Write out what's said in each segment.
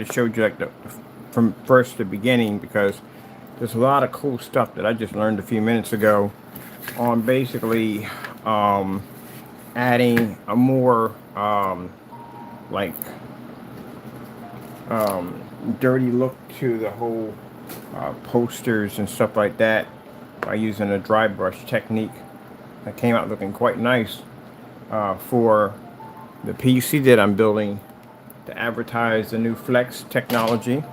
it showed you like from first to beginning, because there's a lot of cool stuff that I just learned a few minutes ago on basically adding a more like dirty look to the whole posters and stuff like that by using a dry brush technique. That came out looking quite nice for the PC that I'm building to advertise the new Flex technology.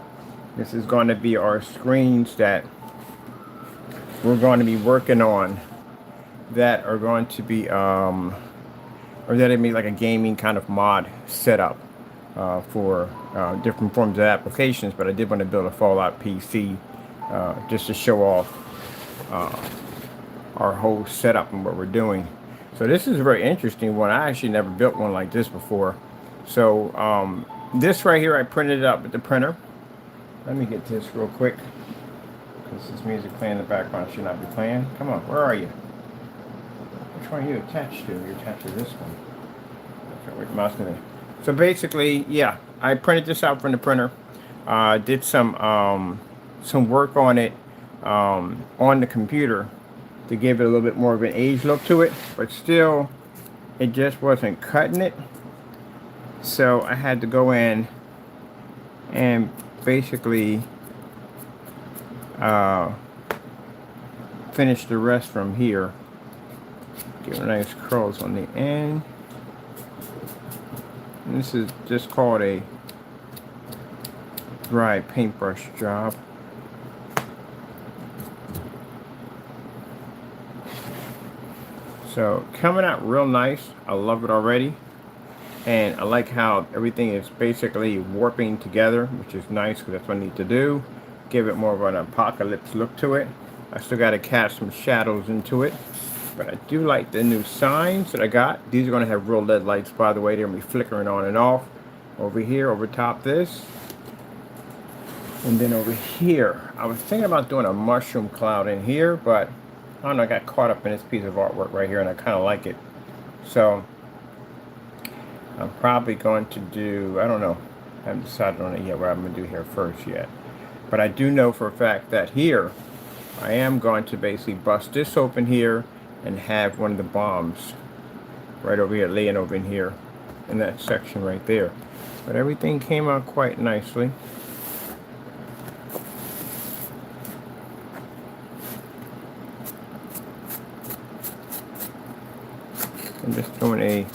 This is going to be our screens that we're going to be working on that are going to be or that'll be like a gaming kind of mod setup for different forms of applications. But I did want to build a Fallout PC just to show off our whole setup and what we're doing. So this is a very interesting one. I actually never built one like this before. So this right here, I printed it up with the printer. Let me get this real quick. This is music playing in the background. Should not be playing. Come on, where are you? Which one are you attached to? You're attached to this one. Okay, wait, mouse in there. So basically, yeah, I printed this out from the printer. Did some work on it on the computer to give it a little bit more of an age look to it, but still, it just wasn't cutting it. So I had to go in and basically finish the rest from here. Give it nice curls on the end. And this is just called a dry paintbrush job. So coming out real nice. I love it already. And I like how everything is basically warping together, which is nice because that's what I need to do. Give it more of an apocalypse look to it. I still got to cast some shadows into it. But I do like the new signs that I got. These are going to have real LED lights, by the way. They're going to be flickering on and off. Over here, over top this. And then over here, I was thinking about doing a mushroom cloud in here, but I don't know, I got caught up in this piece of artwork right here, and I kind of like it. So I'm probably going to do, I don't know, I haven't decided on it yet what I'm going to do here first yet. But I do know for a fact that here, I am going to basically bust this open here and have one of the bombs right over here, laying over in here, in that section right there. But everything came out quite nicely. I'm just doing a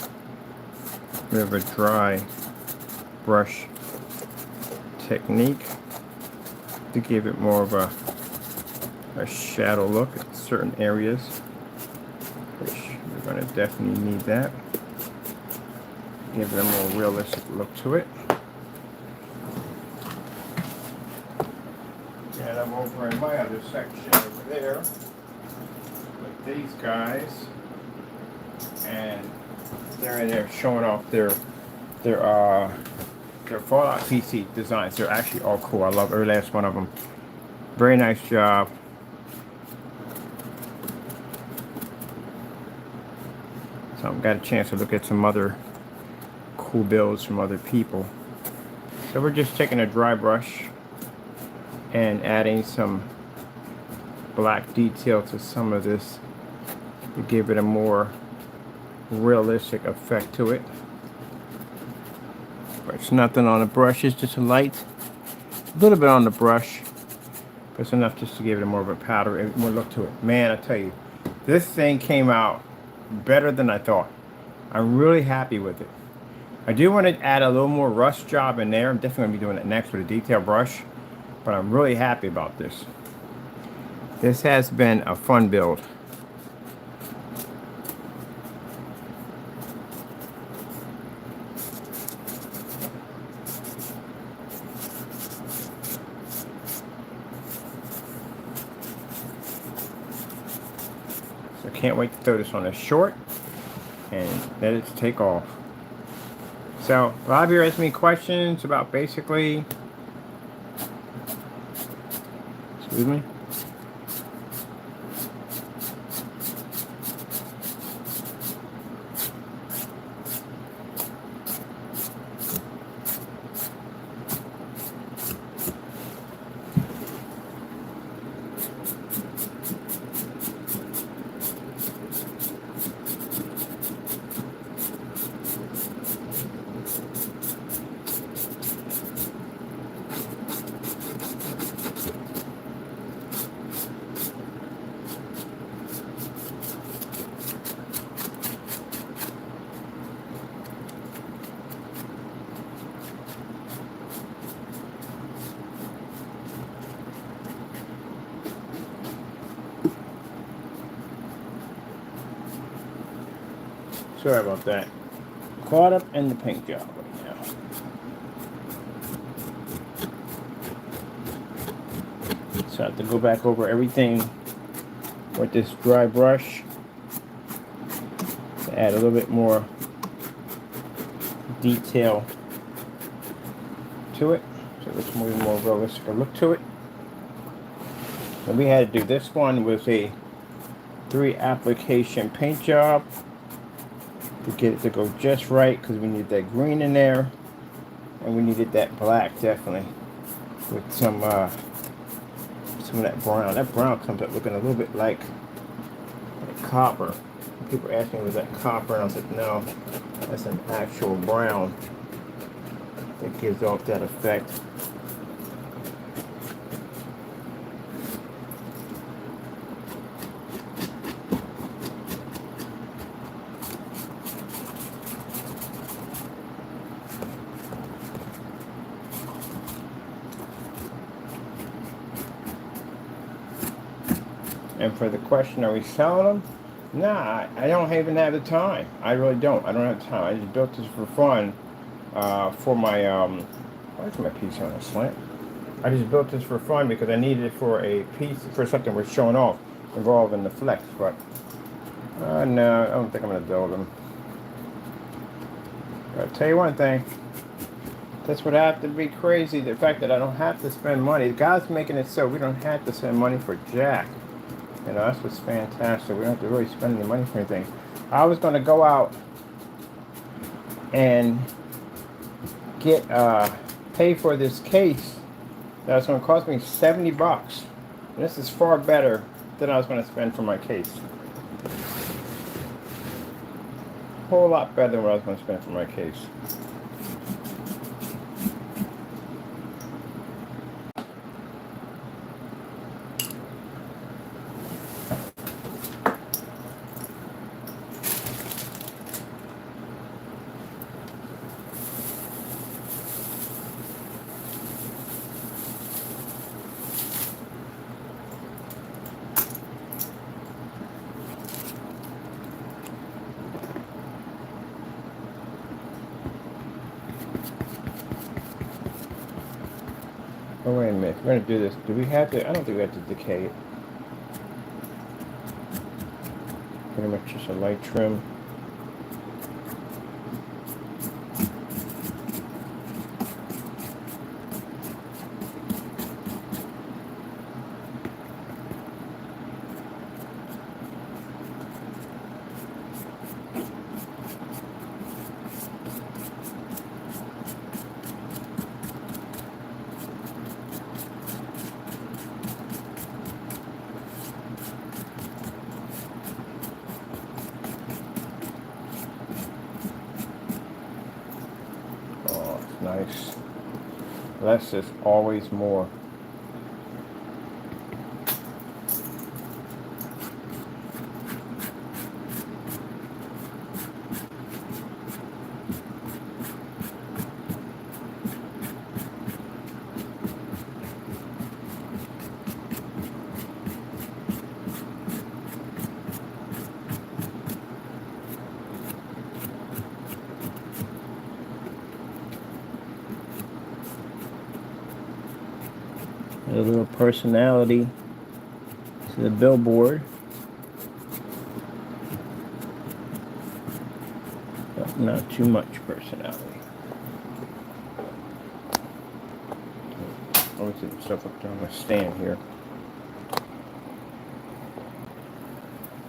bit of a dry brush technique to give it more of a shadow look at certain areas, which we're going to definitely need that. Give it a more realistic look to it. And I'm over in my other section over there with these guys. And they're in there showing off their Fallout PC designs. They're actually all cool. I love every last one of them. Very nice job. So I've got a chance to look at some other cool builds from other people. So we're just taking a dry brush and adding some black detail to some of this to give it a more realistic effect to it. But it's nothing on the brush, it's just a light, a little bit on the brush, but it's enough just to give it a more of a powder and more look to it. Man, I tell you, this thing came out better than I thought. I'm really happy with it. I do want to add a little more rust job in there. I'm definitely going to be doing that next with a detail brush, but I'm really happy about this. This has been a fun build. Can't wait to throw this on a short and let it take off. So a lot of you asked me questions about basically, excuse me, Sorry about that. Caught up in the paint job right now. So I have to go back over everything with this dry brush to add a little bit more detail to it, so it's more realistic look to it. And we had to do this one with a 3 application paint job to get it to go just right, because we need that green in there and we needed that black definitely with some of that brown. That brown comes up looking a little bit like copper. People ask me, was that copper? And I was like, no, that's an actual brown that gives off that effect. And for the question, are we selling them? Nah, I don't even have the time. I really don't. I don't have time. I just built this for fun. For my, why is my piece on a slant? I just built this for fun because I needed it for a piece, for something we're showing off involving the flex. But, no, I don't think I'm going to build them. But I'll tell you one thing. That's what have to be crazy. The fact that I don't have to spend money. God's making it so we don't have to spend money for jack. You know, that's what's fantastic. We don't have to really spend any money for anything. I was going to go out and get pay for this case that was going to cost me 70 bucks. And this is far better than I was going to spend for my case. A whole lot better than what I was going to spend for my case. Oh, wait a minute. If we're going to do this, do we have to? I don't think we have to decay it. Pretty much just a light trim. Nice. Less is always more. A little personality to the billboard, but not too much personality. I'll set stuff up there on the stand here.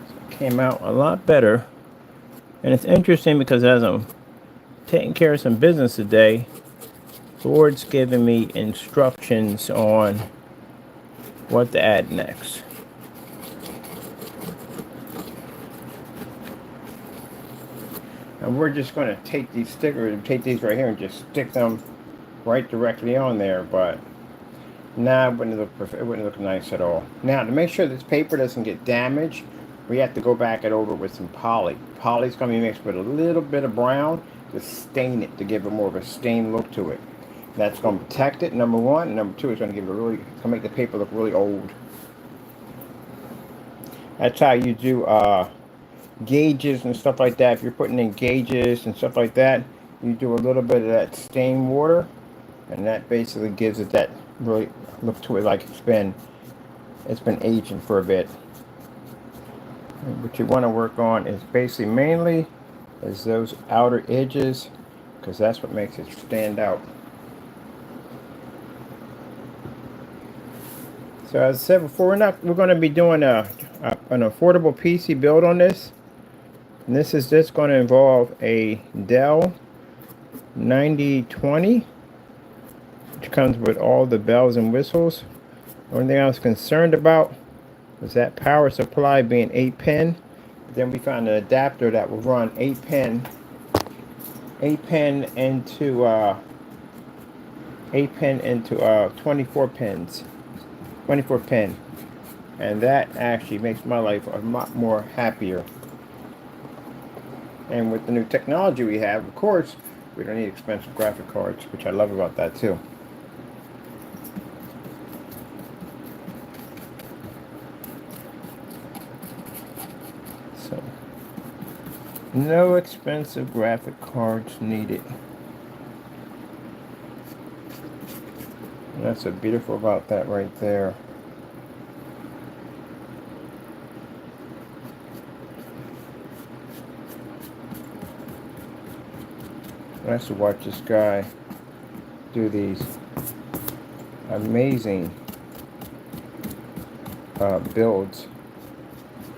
So it came out a lot better, and it's interesting because as I'm taking care of some business today, the Lord's giving me instructions on what to add next. And we're just going to take these stickers, take these right here and just stick them right directly on there, but nah, it wouldn't look nice at all. Now, to make sure this paper doesn't get damaged, we have to go back it over with some poly. Poly's going to be mixed with a little bit of brown to stain it, to give it more of a stained look to it. That's going to protect it, number one. And number two, it's going to give it it's going to make the paper look really old. That's how you do gauges and stuff like that. If you're putting in gauges and stuff like that, you do a little bit of that stain water, and that basically gives it that really look to it like it's been aging for a bit. And what you want to work on is basically mainly is those outer edges, because that's what makes it stand out. So as I said before, we're going to be doing an affordable PC build on this. And this is just going to involve a Dell 9020, which comes with all the bells and whistles. The only thing I was concerned about was that power supply being 8-pin. Then we found an adapter that will run 8-pin into 24 pins, 24 pin, and that actually makes my life a lot more happier. And with the new technology we have, of course, we don't need expensive graphic cards, which I love about that too. So, no expensive graphic cards needed. And that's what's beautiful about that right there. I used to watch this guy do these amazing builds.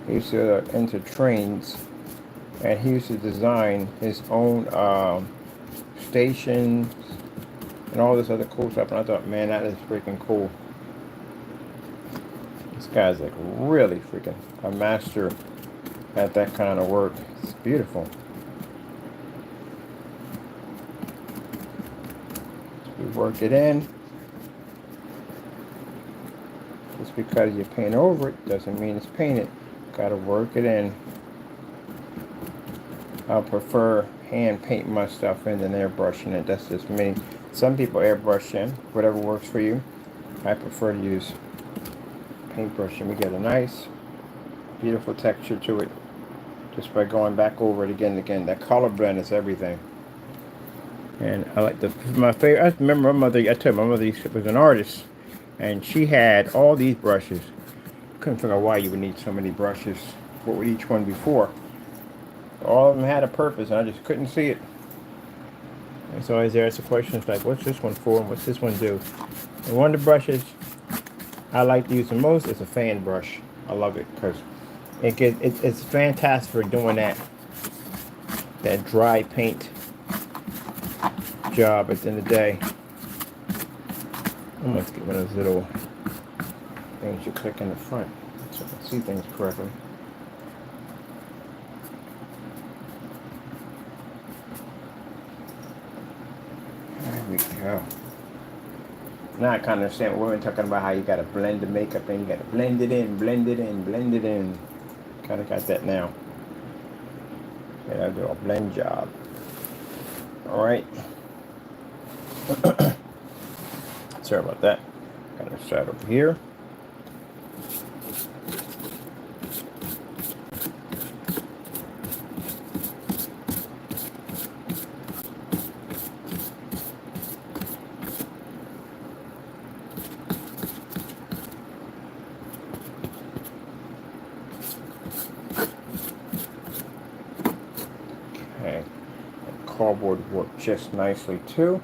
He used to enter trains, and he used to design his own stations and all this other cool stuff. And I thought, man, that is freaking cool. This guy's like really freaking a master at that kind of work. It's beautiful. We work it in. Just because you paint over it doesn't mean it's painted. Gotta work it in. I prefer hand painting my stuff in than airbrushing it. That's just me. Some people airbrush in, whatever works for you. I prefer to use paintbrush, and we get a nice, beautiful texture to it just by going back over it again and again. That color blend is everything. And I like my favorite. I remember my mother. I told my mother she was an artist, and she had all these brushes. Couldn't figure out why you would need so many brushes. What would each one be for? All of them had a purpose, and I just couldn't see it. And so always there's a question. It's like, what's this one for, and what's this one do? And one of the brushes I like to use the most is a fan brush. I love it because it's fantastic for doing that dry paint job at the end of the day. I'm going to get one of those little things you click in the front so I can see things correctly. There we go. Now I kind of understand what women talking about, how you got to blend the makeup in, you got to blend it in, blend it in, blend it in. Kind of got that now. Yeah, I'll do a blend job. All right. Sorry about that. Got to start over here. Okay. The cardboard worked just nicely too.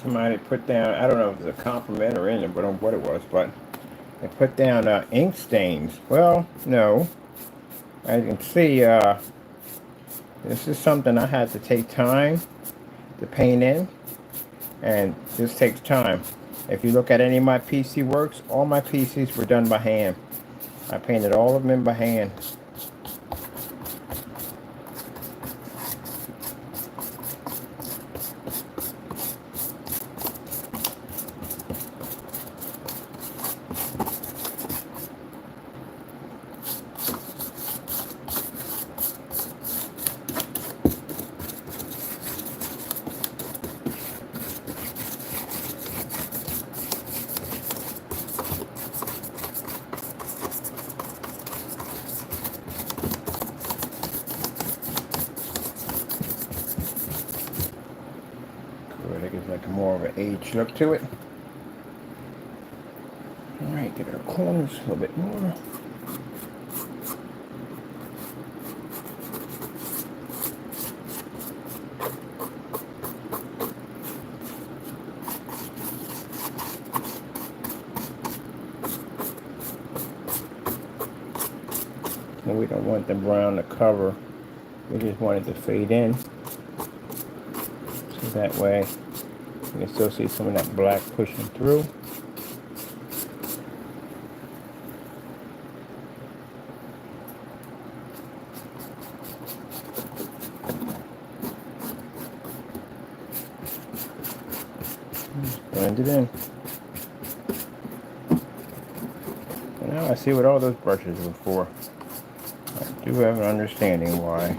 Somebody put down, I don't know if it was a compliment or in it, but on what it was, but they put down ink stains. Well, no. As you can see, this is something I had to take time to paint in, and this takes time. If you look at any of my PC works, all my PCs were done by hand. I painted all of them in by hand. It gives like more of an aged look to it. Alright, get our corners a little bit more. And we don't want the brown to cover. We just want it to fade in. So that way you can still see some of that black pushing through. Just blend it in. And now I see what all those brushes were for. I do have an understanding why.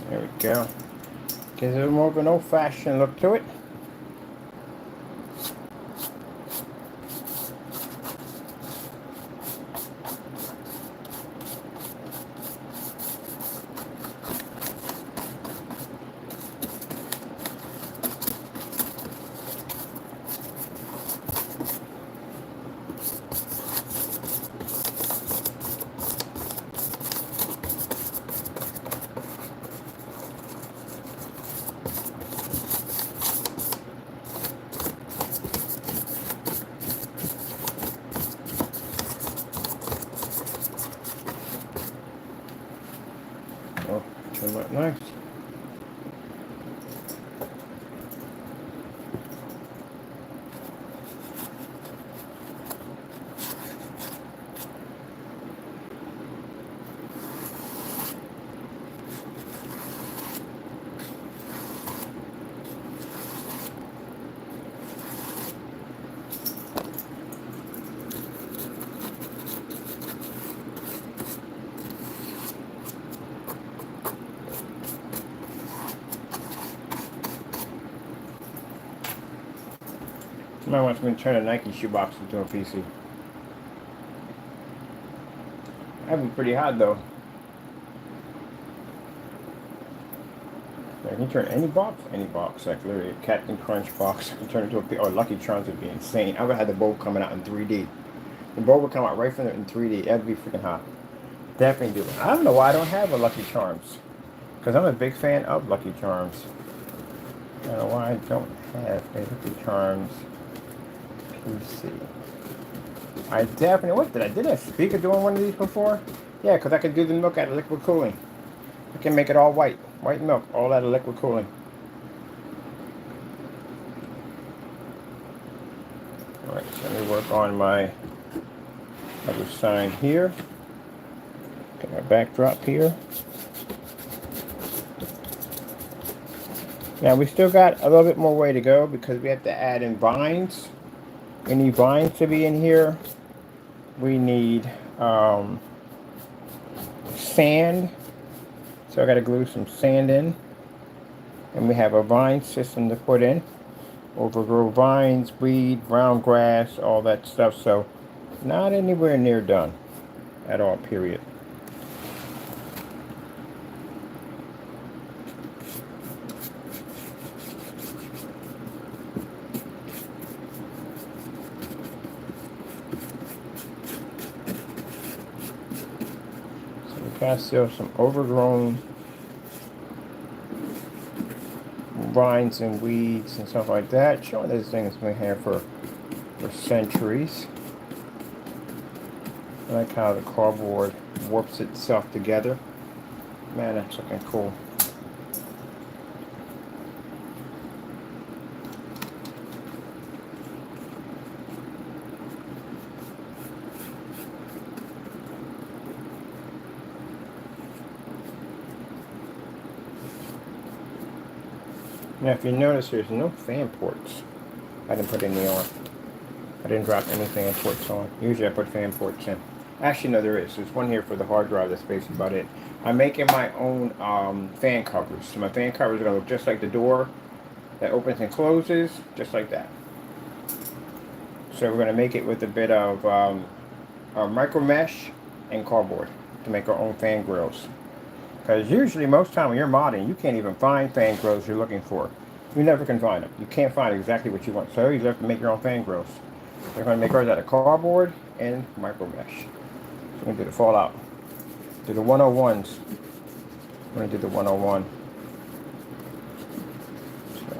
There we go. Gives it more of an old-fashioned look to it. Oh, turned out nice. Somebody wants me to turn a Nike shoebox into a PC. That'd be pretty hot though. I can turn any box, like literally a Captain Crunch box, I can turn it into a, or Lucky Charms would be insane. I would have the bulb coming out in 3D. The bulb would come out right from it in 3D. That'd be freaking hot. Definitely do it. I don't know why I don't have a Lucky Charms. Because I'm a big fan of Lucky Charms. I don't know why I don't have a Lucky Charms PC. I definitely, what did I speak of doing one of these before? Yeah, because I could do the milk out of liquid cooling. I can make it all white. White milk, all out of liquid cooling. Alright, so let me work on my other sign here. Get my backdrop here. Now we still got a little bit more way to go because we have to add in vines. We need vines to be in here. We need sand. So I got to glue some sand in. And we have a vine system to put in. Overgrow vines, weed, brown grass, all that stuff. So not anywhere near done at all, period. So we got still some overgrown vines and weeds and stuff like that, showing these things we have for centuries. I like how the cardboard warps itself together. Man, that's looking cool. Now, if you notice, there's no fan ports. I didn't put any on. I didn't drop any fan ports on. Usually I put fan ports in. Actually, no, there is. There's one here for the hard drive. That's basically about it. I'm making my own fan covers. So my fan covers are going to look just like the door that opens and closes, just like that. So we're going to make it with a bit of micro mesh and cardboard to make our own fan grills. Because usually, most time when you're modding, you can't even find fan grills you're looking for. You never can find them. You can't find exactly what you want. So you have to make your own fan grills. We're going to make ours out of cardboard and micro mesh. So we're going to do the fallout. Do the 101s. We're going to do the 101. So.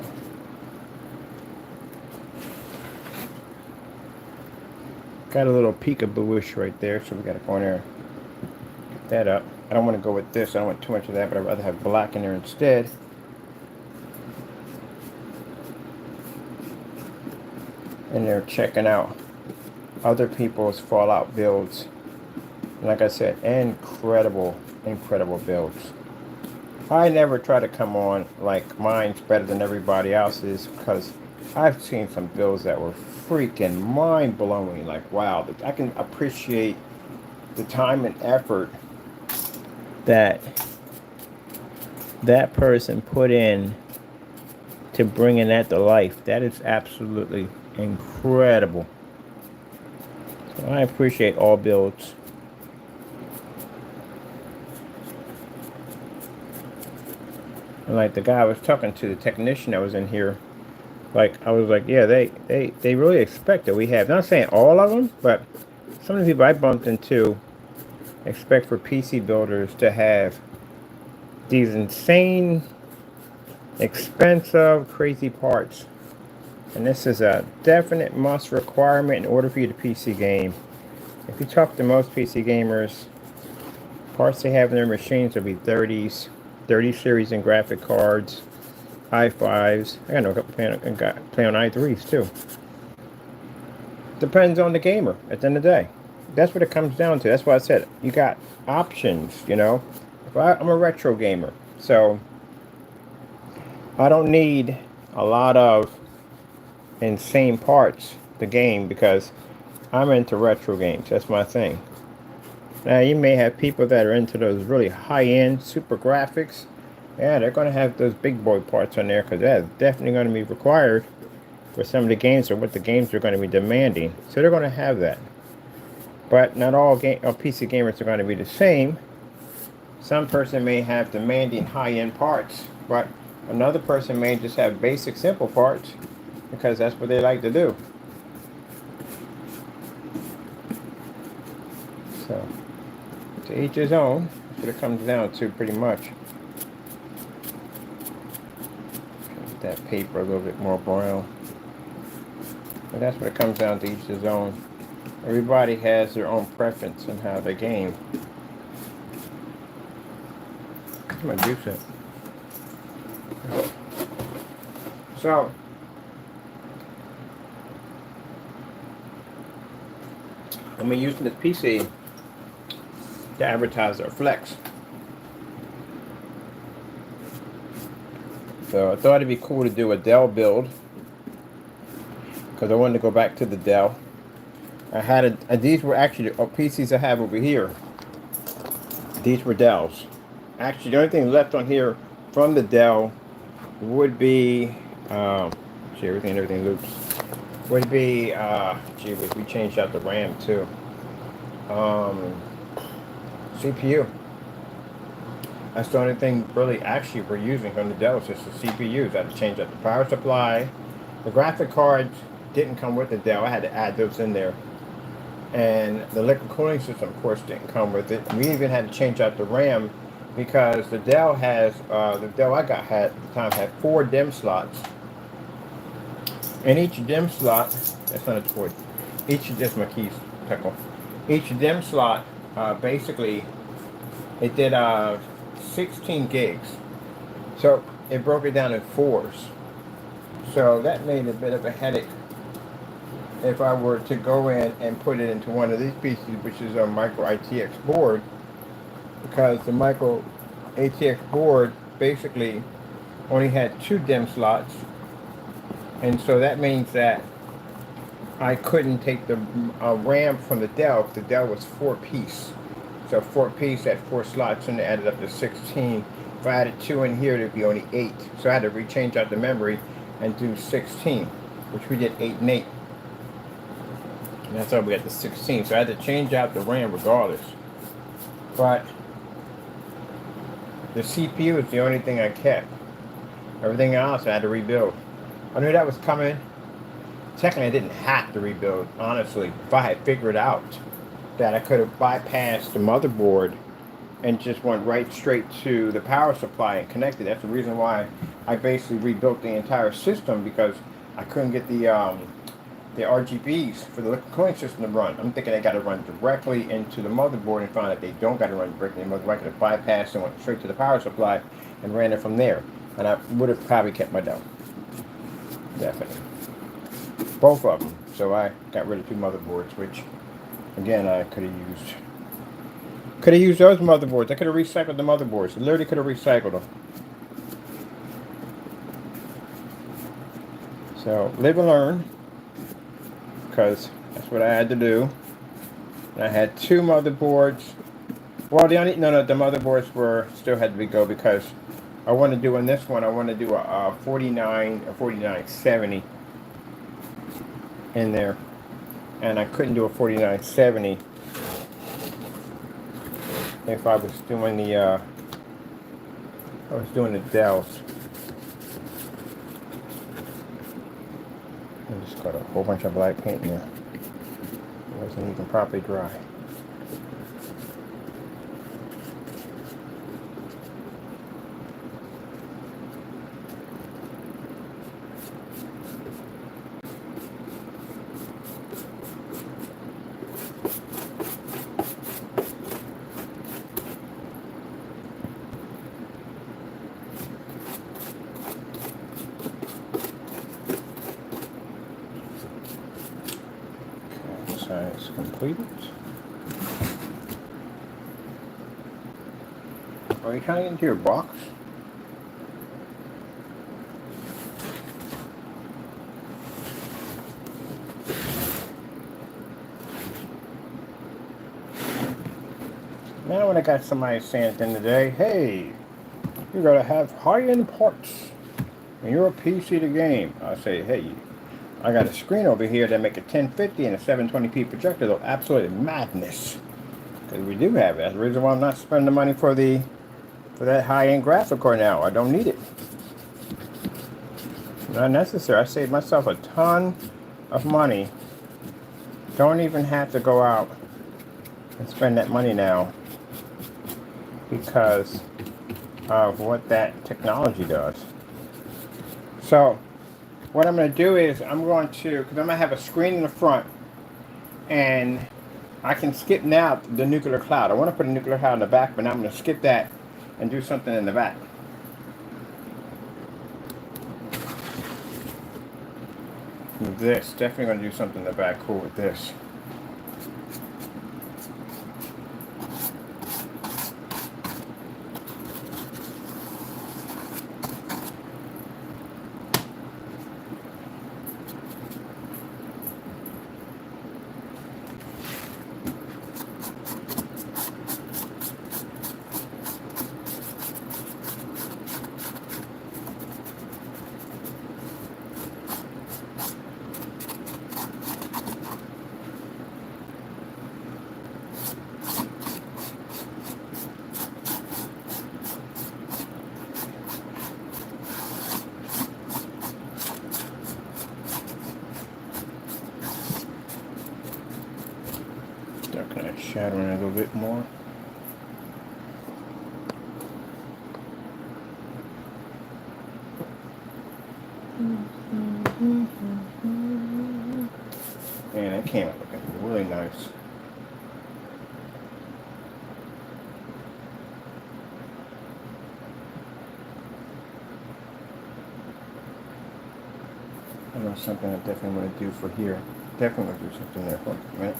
Got a little peekaboo-ish right there, so we got to go in there and get that up. I don't want to go with this. I don't want too much of that, but I'd rather have black in there instead. And they're checking out other people's Fallout builds. And like I said, incredible builds. I never try to come on like mine's better than everybody else's, because I've seen some builds that were freaking mind-blowing. Like, wow, I can appreciate the time and effort that person put in to bringing that to life. That is absolutely incredible. So I appreciate all builds. And like the guy I was talking to, the technician that was in here, like I was like, yeah, they really expect that we have, not saying all of them, but some of the people I bumped into expect for PC builders to have these insane, expensive, crazy parts. And this is a definite must requirement in order for you to PC game. If you talk to most PC gamers, parts they have in their machines will be 30s, 30 series and graphic cards, i5s. I got no couple play on i3s too. Depends on the gamer at the end of the day. That's what it comes down to. That's why I said you got options, you know. I'm a retro gamer, so I don't need a lot of insane parts to game because I'm into retro games. That's my thing. Now you may have people that are into those really high-end super graphics. Yeah, they're going to have those big boy parts on there because that's definitely going to be required for some of the games or what the games are going to be demanding. So they're going to have that. But not all PC gamers are going to be the same. Some person may have demanding high-end parts, but another person may just have basic, simple parts because that's what they like to do. So, to each his own. That's what it comes down to pretty much. Make that paper a little bit more brown. But that's what it comes down to, each his own. Everybody has their own preference in how they game. Where's my juice at? So, I'm using this PC to advertise our Flex. So I thought it'd be cool to do a Dell build because I wanted to go back to the Dell. I had these were actually PCs I have over here. These were Dells. Actually, the only thing left on here from the Dell would be, see, everything loops. Would be, gee, we changed out the RAM too. CPU. That's the only thing really actually we're using from the Dell is just the CPUs. I had to change out the power supply. The graphic cards didn't come with the Dell. I had to add those in there. And the liquid cooling system, of course, didn't come with it. We even had to change out the RAM because the Dell has, the Dell I got at the time had 4 DIMM slots. And each DIMM slot, that's not a toy, that's my keys, Peckle. Each DIMM slot, basically, it did 16 gigs. So it broke it down in 4s. So that made a bit of a headache if I were to go in and put it into one of these pieces, which is a micro ITX board, because the micro ATX board basically only had 2 DIMM slots, and so that means that I couldn't take the RAM from the Dell. The Dell was 4-piece, so 4-piece had 4 slots, and it added up to 16. If I added 2 in here, it'd be only 8. So I had to rechange out the memory and do 16, which we did 8 and 8. And that's how we got the 16. So I had to change out the RAM regardless. But the CPU is the only thing I kept. Everything else I had to rebuild. I knew that was coming. Technically, I didn't have to rebuild, honestly. If I had figured out that I could have bypassed the motherboard and just went right straight to the power supply and connected. That's the reason why I basically rebuilt the entire system, because I couldn't get the RGBs for the liquid cooling system to run. I'm thinking they got to run directly into the motherboard, and found that they don't got to run directly into the motherboard. I could have bypassed and went straight to the power supply and ran it from there. And I would have probably kept my Dell. Definitely. Both of them. So I got rid of 2 motherboards, which, again, I could have used. Could have used those motherboards. I could have recycled the motherboards. I literally could have recycled them. So, live and learn. Because that's what I had to do. And I had 2 motherboards. Well, the motherboards still had to be go, because I want to do on this one, I want to do a 4970 in there. And I couldn't do a 4970 if I was doing the Dells. I just got a whole bunch of black paint in there. It wasn't even properly dry. Size completed. Are you trying to get into your box? Now when I got somebody saying at the end of the day, hey, you gotta have high-end parts when you're a PC to game. I say, hey, I got a screen over here that make a 1050 and a 720p projector, though. Absolutely madness. Because we do have it. That's the reason why I'm not spending the money for that high-end graphic card now. I don't need it. Not necessary. I saved myself a ton of money. Don't even have to go out and spend that money now because of what that technology does. So what I'm going to do is I'm going to, because I'm going to have a screen in the front, and I can skip now the nuclear cloud. I want to put a nuclear cloud in the back, but now I'm going to skip that and do something in the back. This, definitely going to do something in the back cool with this. shadowing it a little bit more. And that came out looking really nice. I know something I definitely want to do for here. Definitely want to do something there for a minute.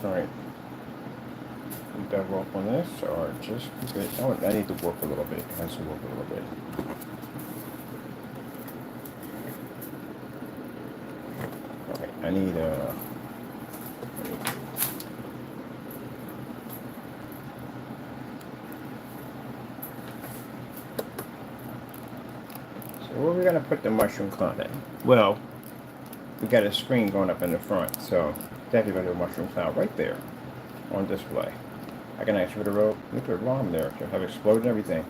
Alright, double up on this, or just keep it. Oh, I need to work a little bit. It has to work a little bit. Okay, I need so where are we gonna put the mushroom cloud in? Well, we got a screen going up in the front, so definitely gonna do a mushroom cloud right there on display. I can actually put a nuclear bomb there to have exploded everything.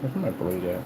Where's my blade at?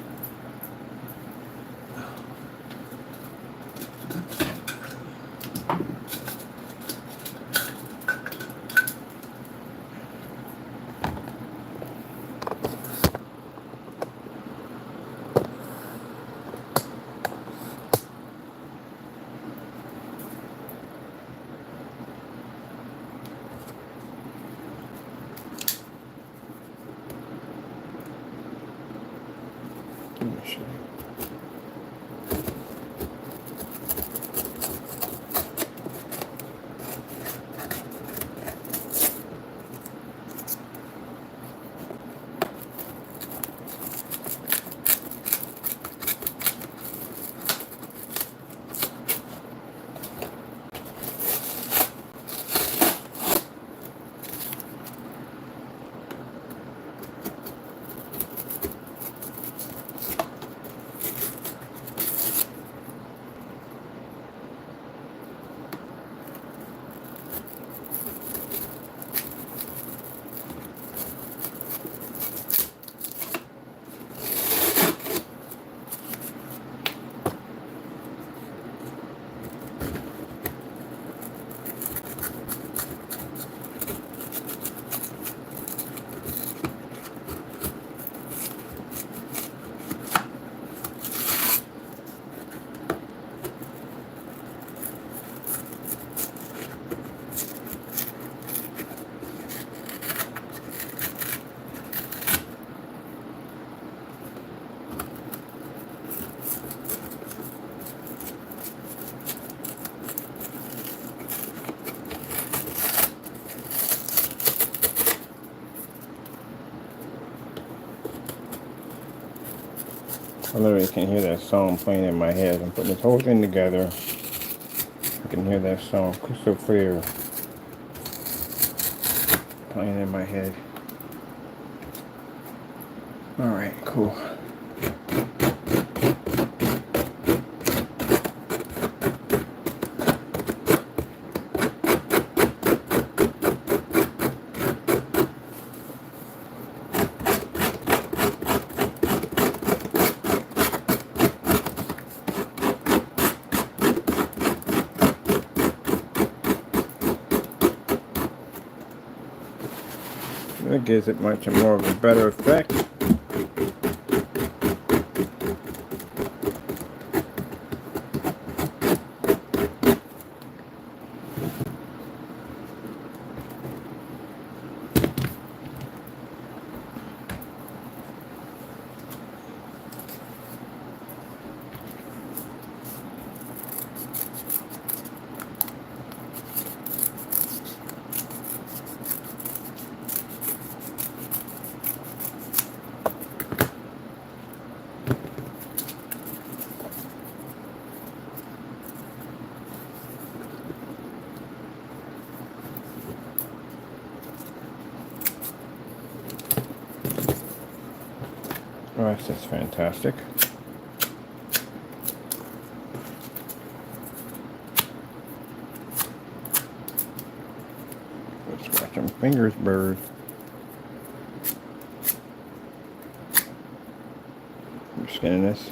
I literally can hear that song playing in my head. I'm putting this whole thing together. I can hear that song crystal clear playing in my head. Alright, cool. It gives it much more of a better effect. Oh, that's just fantastic. Let's watch them fingers burn. I'm scanning this.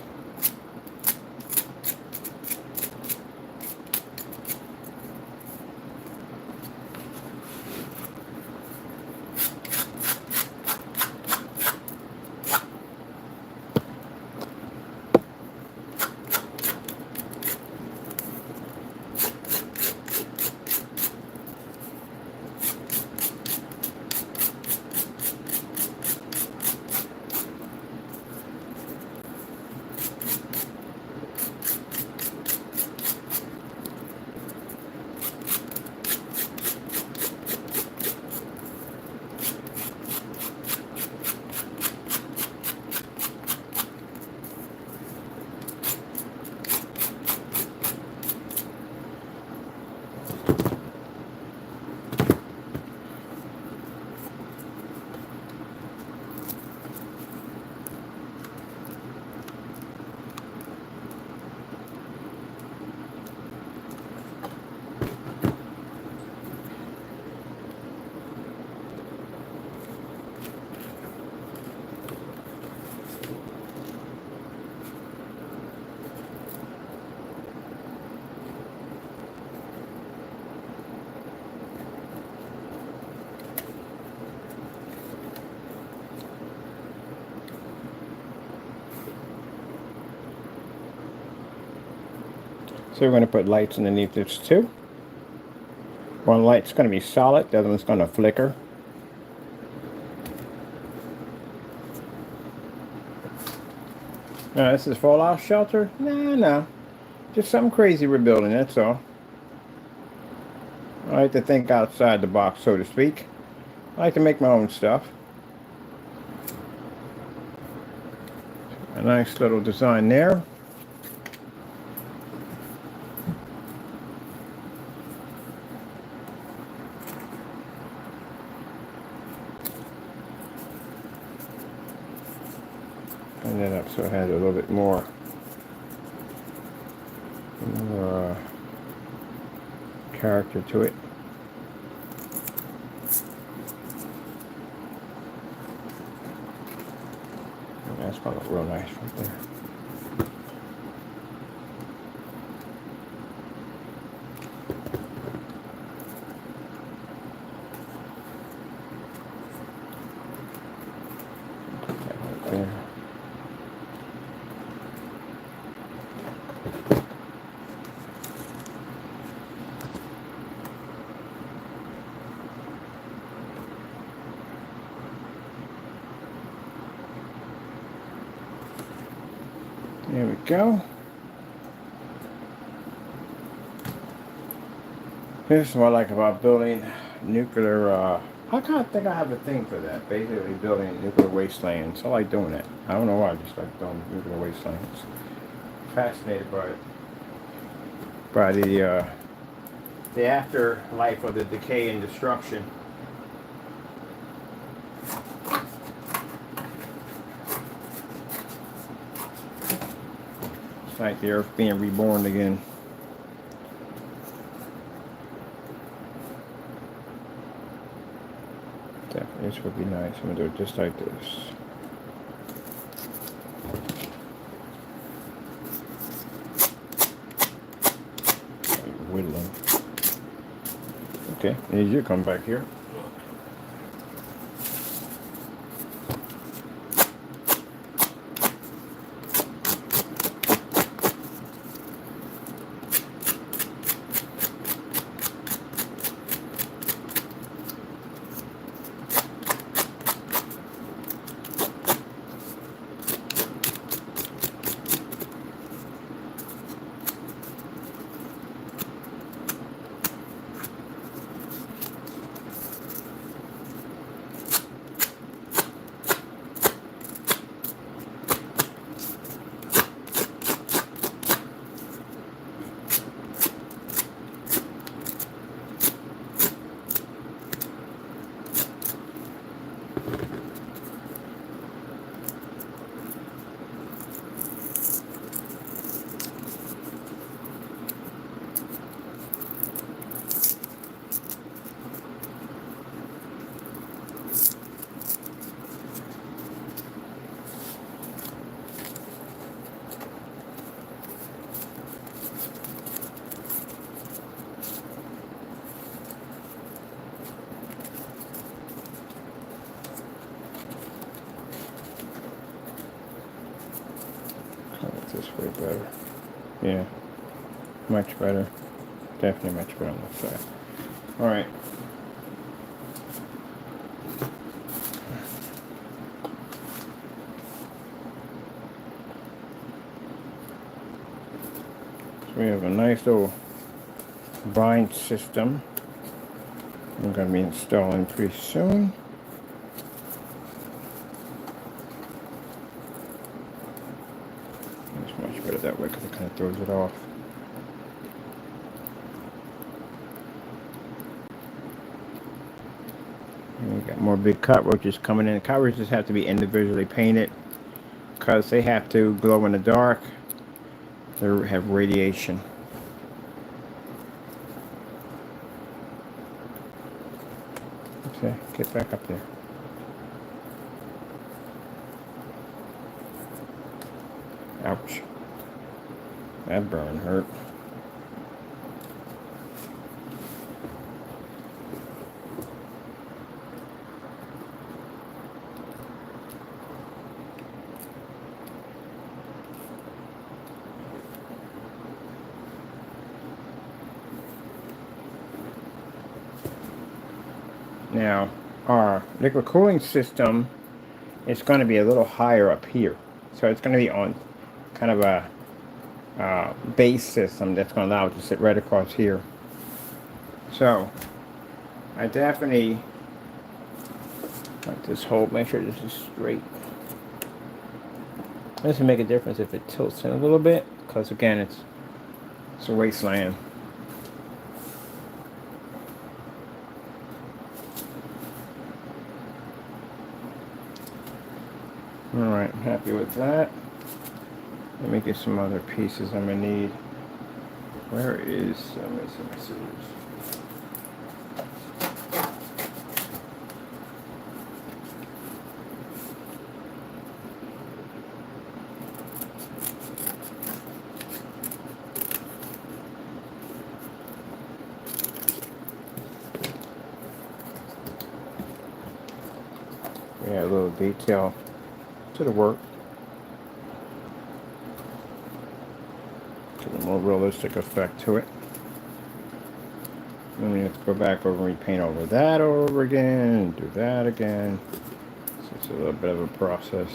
So we're going to put lights underneath this too. One light's going to be solid, the other one's going to flicker. This is fallout shelter? No. Just something crazy we're building, that's all. I like to think outside the box, so to speak. I like to make my own stuff. A nice little design there. Turn that up so it has a little bit more character to it. That's going to look real nice right there. Right there. There we go. This is what I like about building nuclear, I kind of think I have a thing for that. Basically building nuclear wastelands. I like doing it. I don't know why, I just like building nuclear wastelands. Fascinated by it. By the afterlife of the decay and destruction. Like the earth being reborn again. Definitely, this would be nice. I'm gonna do it just like this. Whittling. Okay, need you to come back here. bit better. Yeah, much better. Definitely much better on this side. All right. So we have a nice little blind system I'm going to be installing pretty soon. It's much better that way because it kind of throws it off. And we got more big cockroaches coming in. The cockroaches have to be individually painted because they have to glow in the dark. They have radiation. Okay, get back up there. Ouch. That burn hurt. Now, our liquid cooling system is going to be a little higher up here. So it's going to be on kind of a base system that's going to allow it to sit right across here. So, I definitely like this hole, make sure this is straight. This will make a difference if it tilts in a little bit, because again, it's a wasteland. Alright, I'm happy with that. Let me get some other pieces I'm going to need. Where is, let me see my scissors. Yeah, a little detail to the work. To the more realistic effect to it. And we have to go back over and repaint over that over again, and do that again. So it's a little bit of a process.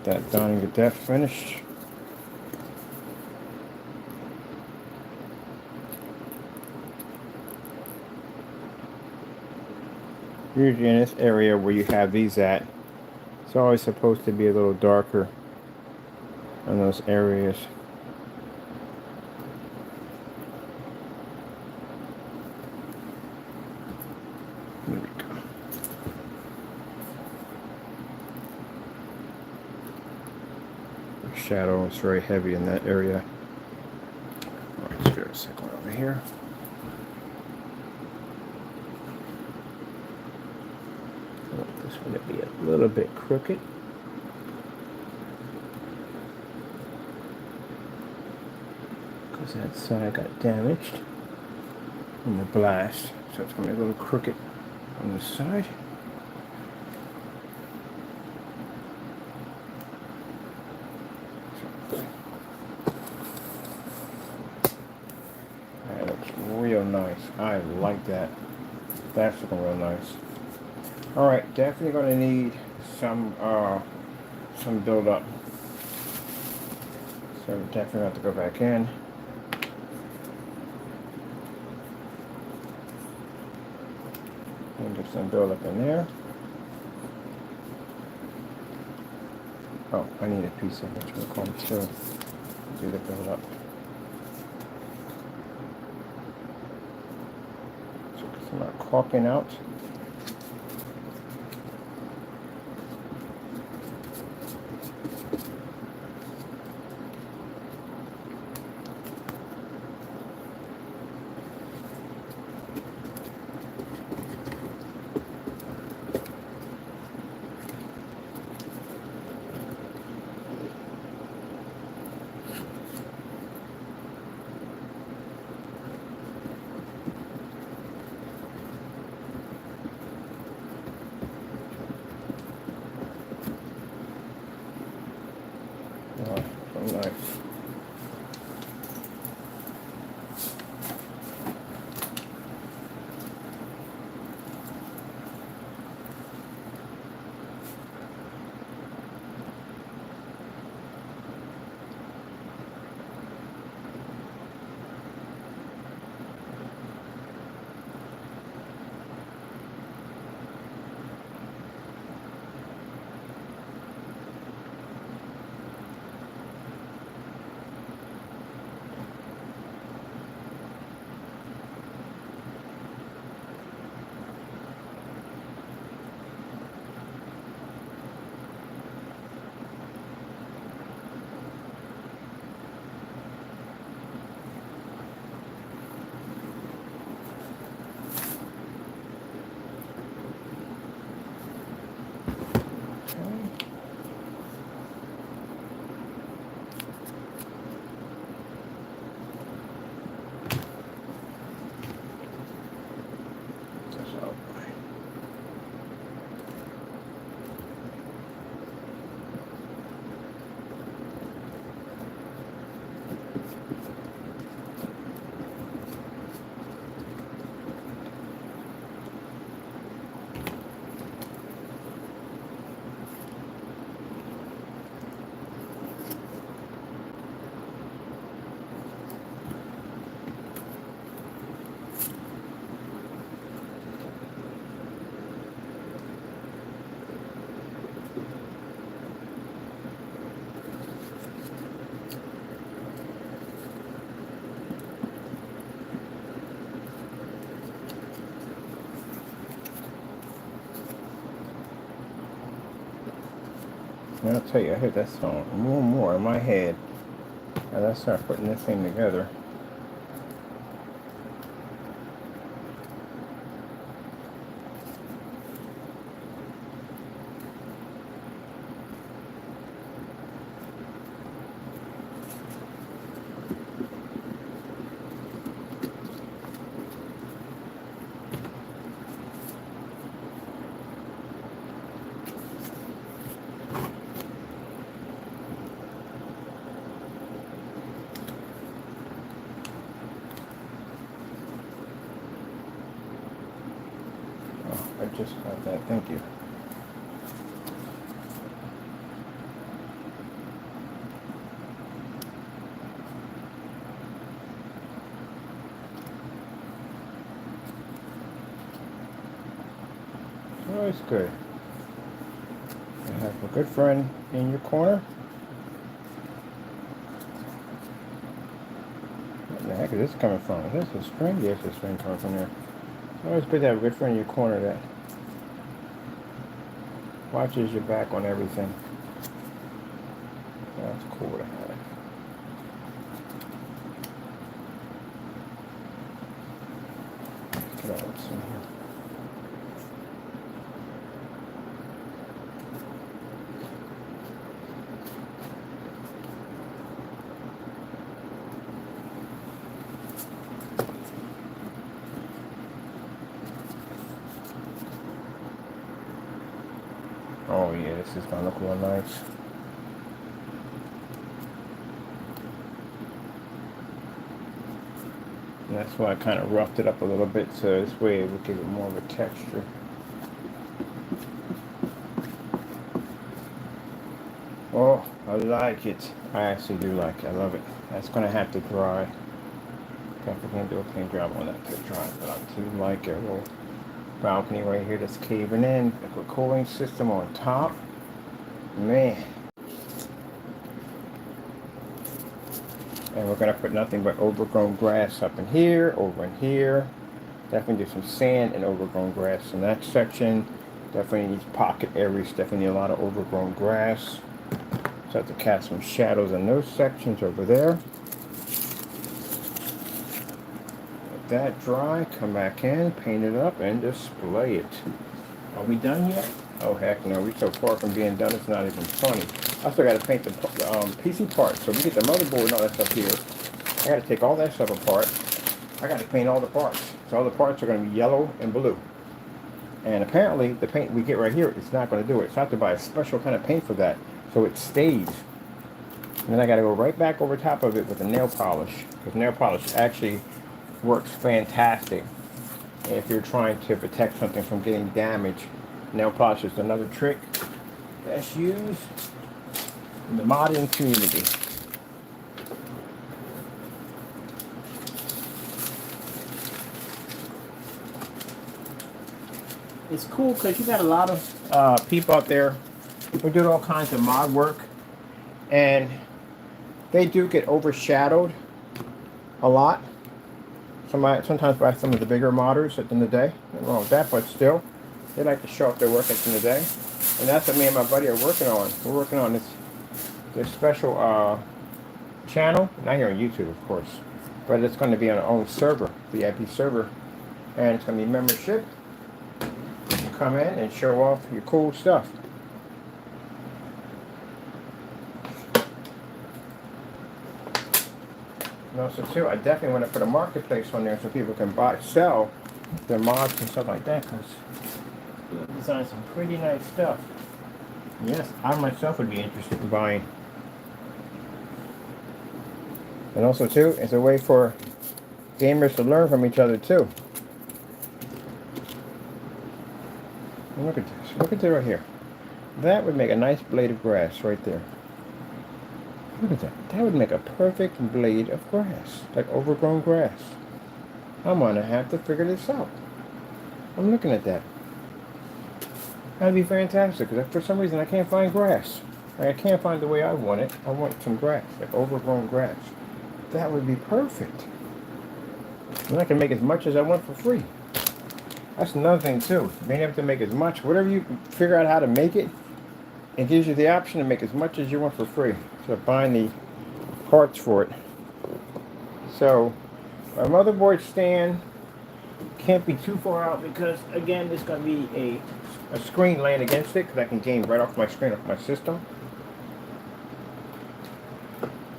Get that done and get that finished. Usually in this area where you have these at, it's always supposed to be a little darker in those areas. There we go. The shadow is very heavy in that area. All right, let's get our second one over here. This one to be a little bit crooked. Because that side got damaged in the blast. So it's going to be a little crooked on this side. That looks real nice. I like that. That's looking real nice. Alright, definitely going to need some build up. So definitely have to go back in. And get some build up in there. Oh, I need a piece of which will come too. Do the build up. So get some caulking out. And I'll tell you, I heard that song more and more in my head as I start putting this thing together. I just got that. Thank you. Oh, it's good. You have a good friend in your corner. Where the heck is this coming from? Is this a string? Yes, a string coming from there. It's always good to have a good friend in your corner that watches your back on everything. That's cool to have. Get all this in here. Oh yeah, this is gonna look real nice. And that's why I kind of roughed it up a little bit, so this way it will give it more of a texture. Oh, I like it. I actually do like it. I love it. That's gonna have to dry. Definitely gonna do a clean job on that to dry, but I do like it. A little balcony right here that's caving in. A cooling system on top. Man. And we're going to put nothing but overgrown grass up in here, over in here. Definitely do some sand and overgrown grass in that section. Definitely needs pocket areas. Definitely need a lot of overgrown grass. So I have to cast some shadows in those sections over there. Let that dry, come back in, paint it up, and display it. Are we done yet? Oh heck no, we're so far from being done it's not even funny. I still got to paint the PC parts. So we get the motherboard and all that stuff here. I got to take all that stuff apart. I got to paint all the parts. So all the parts are going to be yellow and blue. And apparently the paint we get right here is not going to do it. So I have to buy a special kind of paint for that so it stays. And then I got to go right back over top of it with a nail polish. Because nail polish actually works fantastic if you're trying to protect something from getting damaged. Nail polish is another trick that's used in the modding community. It's cool because you got a lot of people out there who do all kinds of mod work, and they do get overshadowed a lot. Sometimes by some of the bigger modders at the end of the day. Nothing wrong with that, but still, they like to show off their work at the end of the day. And that's what me and my buddy are working on. We're working on this special channel, not here on YouTube, of course, but it's going to be on our own server, VIP server, and it's going to be membership. You can come in and show off your cool stuff. And also too, I definitely want to put a marketplace on there so people can sell their mods and stuff like that, because we designed some pretty nice stuff. Yes, I myself would be interested in buying. And also too, it's a way for gamers to learn from each other too. And look at this. Look at it right here. That would make a nice blade of grass right there. Look at that. That would make a perfect blade of grass. Like overgrown grass. I'm going to have to figure this out. I'm looking at that. That'd be fantastic, because for some reason I can't find grass. Like, I can't find the way I want it. I want some grass, like overgrown grass. That would be perfect. And I can make as much as I want for free. That's another thing too. Being able to make as much, whatever you figure out how to make it, It gives you the option to make as much as you want for free. So buying the parts for it. So my motherboard stand can't be too far out because again there's going to be a screen laying against it because I can game right off my screen off my system.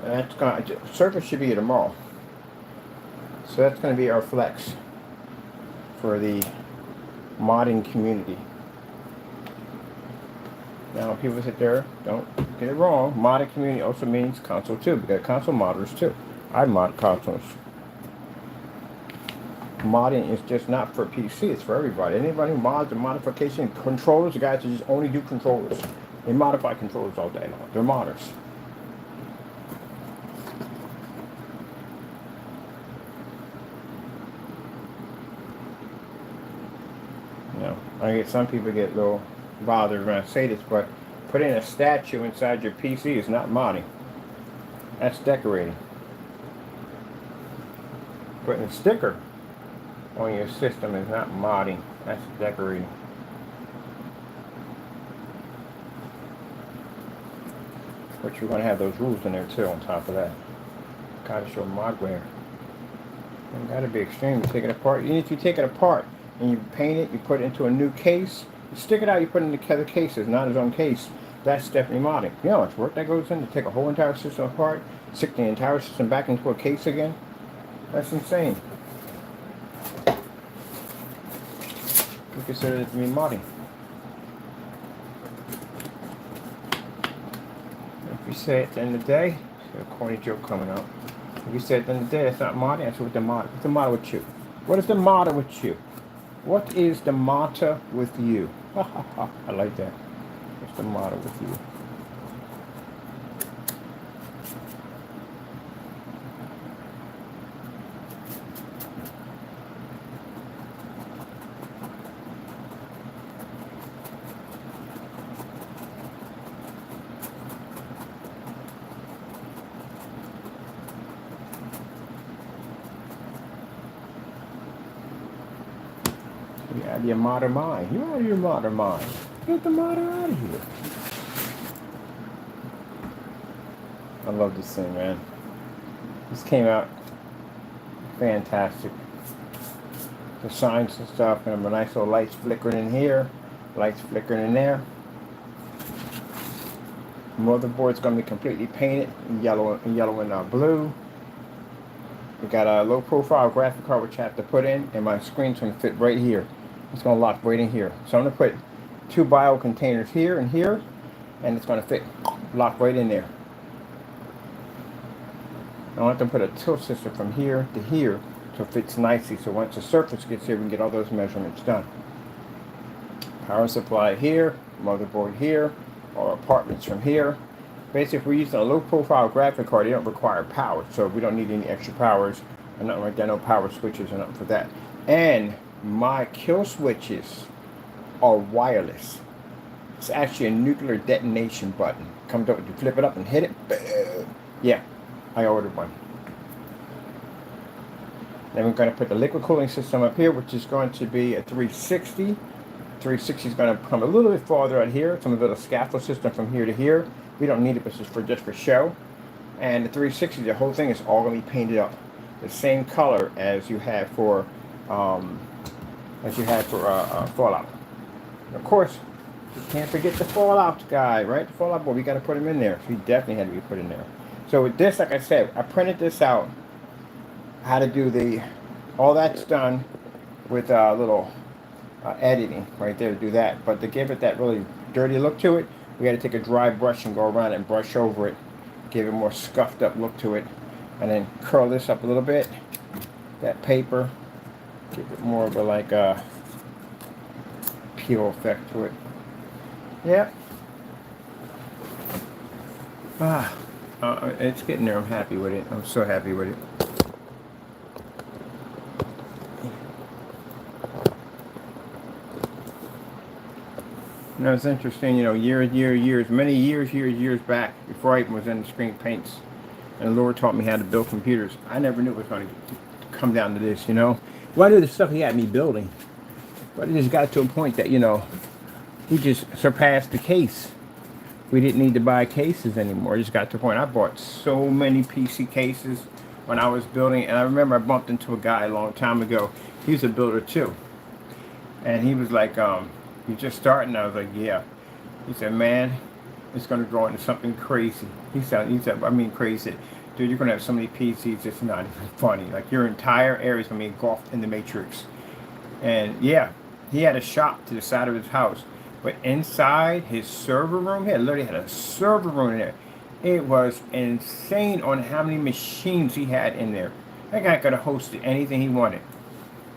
And that's going to, Surface should be here tomorrow. So that's going to be our flex for the modding community. Now people sit there, don't get it wrong, modding community also means console too. We got console modders too. I mod consoles. Modding is just not for PC, it's for everybody. Anybody who mods and modification controllers, the guys who just only do controllers. They modify controllers all day long. They're modders. You know, I get some people get a little bothered when I say this, but putting a statue inside your PC is not modding. That's decorating. Putting a sticker on your system is not modding, that's decorating. But you're going to have those rules in there too on top of that. Gotta show modware. You gotta be extreme to take it apart. Even if you take it apart and you paint it, you put it into a new case, you stick it out, you put it in the other cases, not its own case. That's definitely modding. You know how much work that goes in to take a whole entire system apart, stick the entire system back into a case again? That's insane. We consider it to be modding. If you say at the end of the day, a corny joke coming up. If you say at the end of the day that's not modding, that's what the matter. What's the matter with you? What is the matter with you? What is the matter with you? Ha ha ha. I like that. What's the matter with you? You're out of your modern mind. You're out of your modern mind. Get the modern out of here. I love this thing, man. This came out fantastic. The signs and stuff, and a nice little lights flickering in here, lights flickering in there. Motherboard's going to be completely painted in yellow and blue. We got a low profile graphic card which I have to put in, and my screen's going to fit right here. It's going to lock right in here. So I'm going to put 2 bio containers here and here, and it's going to fit, lock right in there. I want to put a tilt system from here to here so it fits nicely. So once the surface gets here, we can get all those measurements done. Power supply here, motherboard here, or apartments from here. Basically, if we're using a low profile graphic card, they don't require power, so we don't need any extra powers, and nothing like that, no power switches or nothing for that. And my kill switches are wireless. It's actually a nuclear detonation button. Comes up, you flip it up and hit it. Boom. Yeah, I ordered one. Then we're going to put the liquid cooling system up here, which is going to be a 360. 360 is going to come a little bit farther out here. Some of the scaffold system from here to here. We don't need it, but it's just for show. And the 360, the whole thing is all going to be painted up the same color as you had for Fallout. And of course, you can't forget the Fallout guy, right? The Fallout boy, we got to put him in there. So he definitely had to be put in there. So with this, like I said, I printed this out. How to do all that's done with a little editing right there to do that. But to give it that really dirty look to it, we got to take a dry brush and go around it and brush over it, give it a more scuffed up look to it, and then curl this up a little bit, that paper, give it more of a like peel effect to it. Yeah. It's getting there. I'm happy with it. I'm so happy with it. You know, it's interesting, you know, many years back, before I even was in the screen paints, and the Lord taught me how to build computers. I never knew it was going to come down to this, you know. Well, I knew the stuff he had me building, but it just got to a point that, you know, he just surpassed the case. we didn't need to buy cases anymore. It just got to the point I bought so many PC cases when I was building, and I remember I bumped into a guy a long time ago. He was a builder too, and he was like, "You just starting?" I was like, "Yeah." He said, "Man, it's going to grow into something crazy." He said, I mean crazy. Dude, you're going to have so many PCs, it's not even funny. Like your entire area is going to be engulfed in the matrix. And yeah, he had a shop to the side of his house. But inside his server room, he literally had a server room in there. It was insane on how many machines he had in there. That guy could have hosted anything he wanted.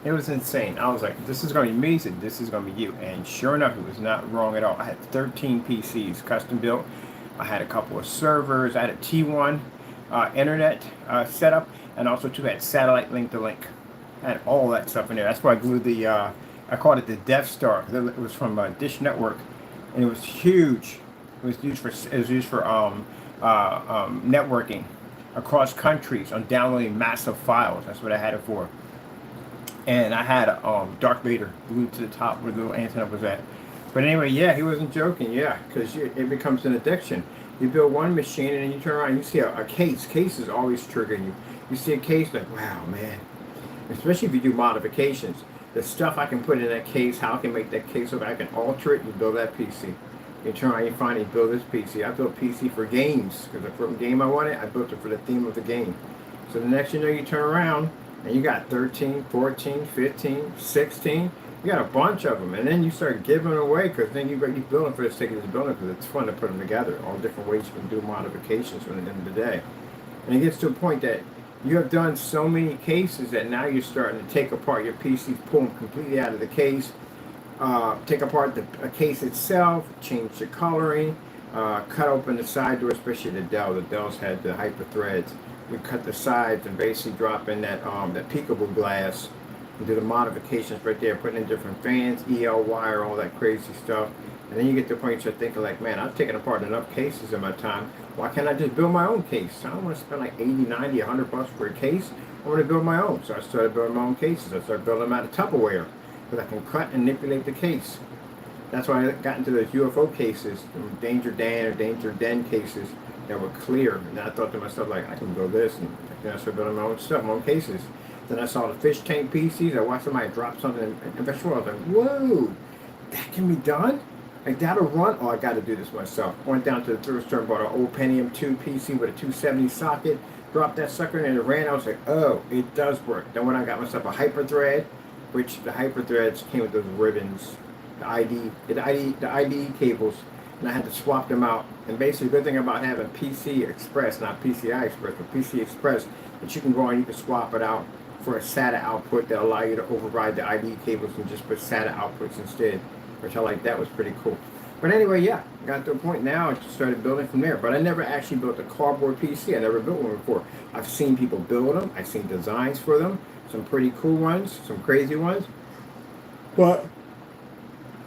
It was insane. I was like, this is going to be me. He said, this is going to be you. And sure enough, it was not wrong at all. I had 13 PCs custom built. I had a couple of servers. I had a T1 internet setup. And also, too, had satellite link to link. I had all that stuff in there. That's why I glued the, I called it the Death Star. It was from Dish Network. And it was huge. It was used for, networking across countries on downloading massive files. That's what I had it for. And I had a Darth Vader glued to the top where the little antenna was at. But anyway, yeah, he wasn't joking, yeah, because it becomes an addiction. You build one machine and then you turn around and you see a case. Cases always trigger you. You see a case like, wow, man. Especially if you do modifications. The stuff I can put in that case, how I can make that case so I can alter it, you build that PC. You turn around, you finally build this PC. I built PC for games, because the first game I wanted, I built it for the theme of the game. So the next you know, you turn around, and you got 13, 14, 15, 16. You got a bunch of them. And then you start giving away because then you're building for the sake of the building because it's fun to put them together. All different ways you can do modifications from the end of the day. And it gets to a point that you have done so many cases that now you're starting to take apart your PCs, pull them completely out of the case, take apart the case itself, change the coloring, cut open the side door, especially the Dell. The Dells had the hyper threads. We cut the sides and basically drop in that peekaboo glass and do the modifications right there, putting in different fans, EL wire, all that crazy stuff. And then you get to the point you start thinking like, man, I've taken apart enough cases in my time. Why can't I just build my own case? I don't want to spend like 80, 90, 100 bucks for a case. I want to build my own. So I started building my own cases. I started building them out of Tupperware because I can cut and manipulate the case. That's why I got into those UFO cases, Danger Dan or Danger Den cases that were clear. And I thought to myself, like, I can build this. And then I started building my own stuff, my own cases. Then I saw the fish tank PCs. I watched somebody drop something in vegetable. I was like, whoa, that can be done? Like, that'll run? Oh, I got to do this myself. Went down to the thrift store and bought an old Pentium 2 PC with a 270 socket. Dropped that sucker in and it ran. I was like, oh, it does work. Then when I got myself a hyper thread, which the hyper threads came with those ribbons, the ID cables, and I had to swap them out. And basically, the good thing about having PC Express, not PCI Express, but PC Express, that you can go and you can swap it out for a SATA output that allow you to override the ID cables and just put SATA outputs instead, which I like. That was pretty cool. But anyway, yeah, got to a point now I just started building from there. But I never actually built a cardboard PC. I never built one before. I've seen people build them. I've seen designs for them. Some pretty cool ones, some crazy ones. But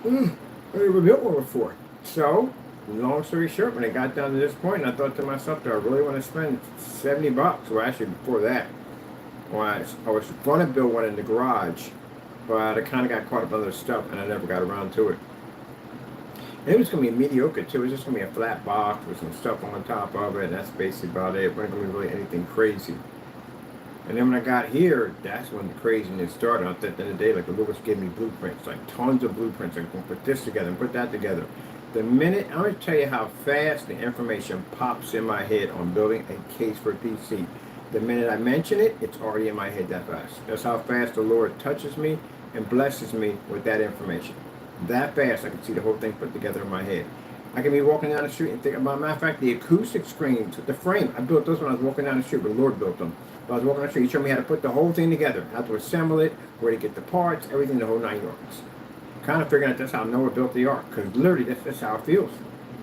I never built one before. So, long story short, when it got down to this point, I thought to myself, do I really want to spend 70 bucks? Well, actually, before that, I was going to build one in the garage, but I kind of got caught up in other stuff, and I never got around to it. And it was going to be mediocre, too. It was just going to be a flat box with some stuff on top of it, and that's basically about it. It wasn't going to be really anything crazy. And then when I got here, that's when the craziness started. At the end of the day, like, Lewis gave me blueprints, like tons of blueprints. I'm going to put this together and put that together. The minute, I'm going to tell you how fast the information pops in my head on building a case for a PC. The minute I mention it, it's already in my head that fast. That's how fast the Lord touches me and blesses me with that information. That fast, I can see the whole thing put together in my head. I can be walking down the street and think about, matter of fact, the acoustic screens, the frame. I built those when I was walking down the street, but the Lord built them. When I was walking down the street, he showed me how to put the whole thing together, how to assemble it, where to get the parts, everything, the whole 9 yards. Kind of figuring out that's how Noah built the ark, because literally that's how it feels.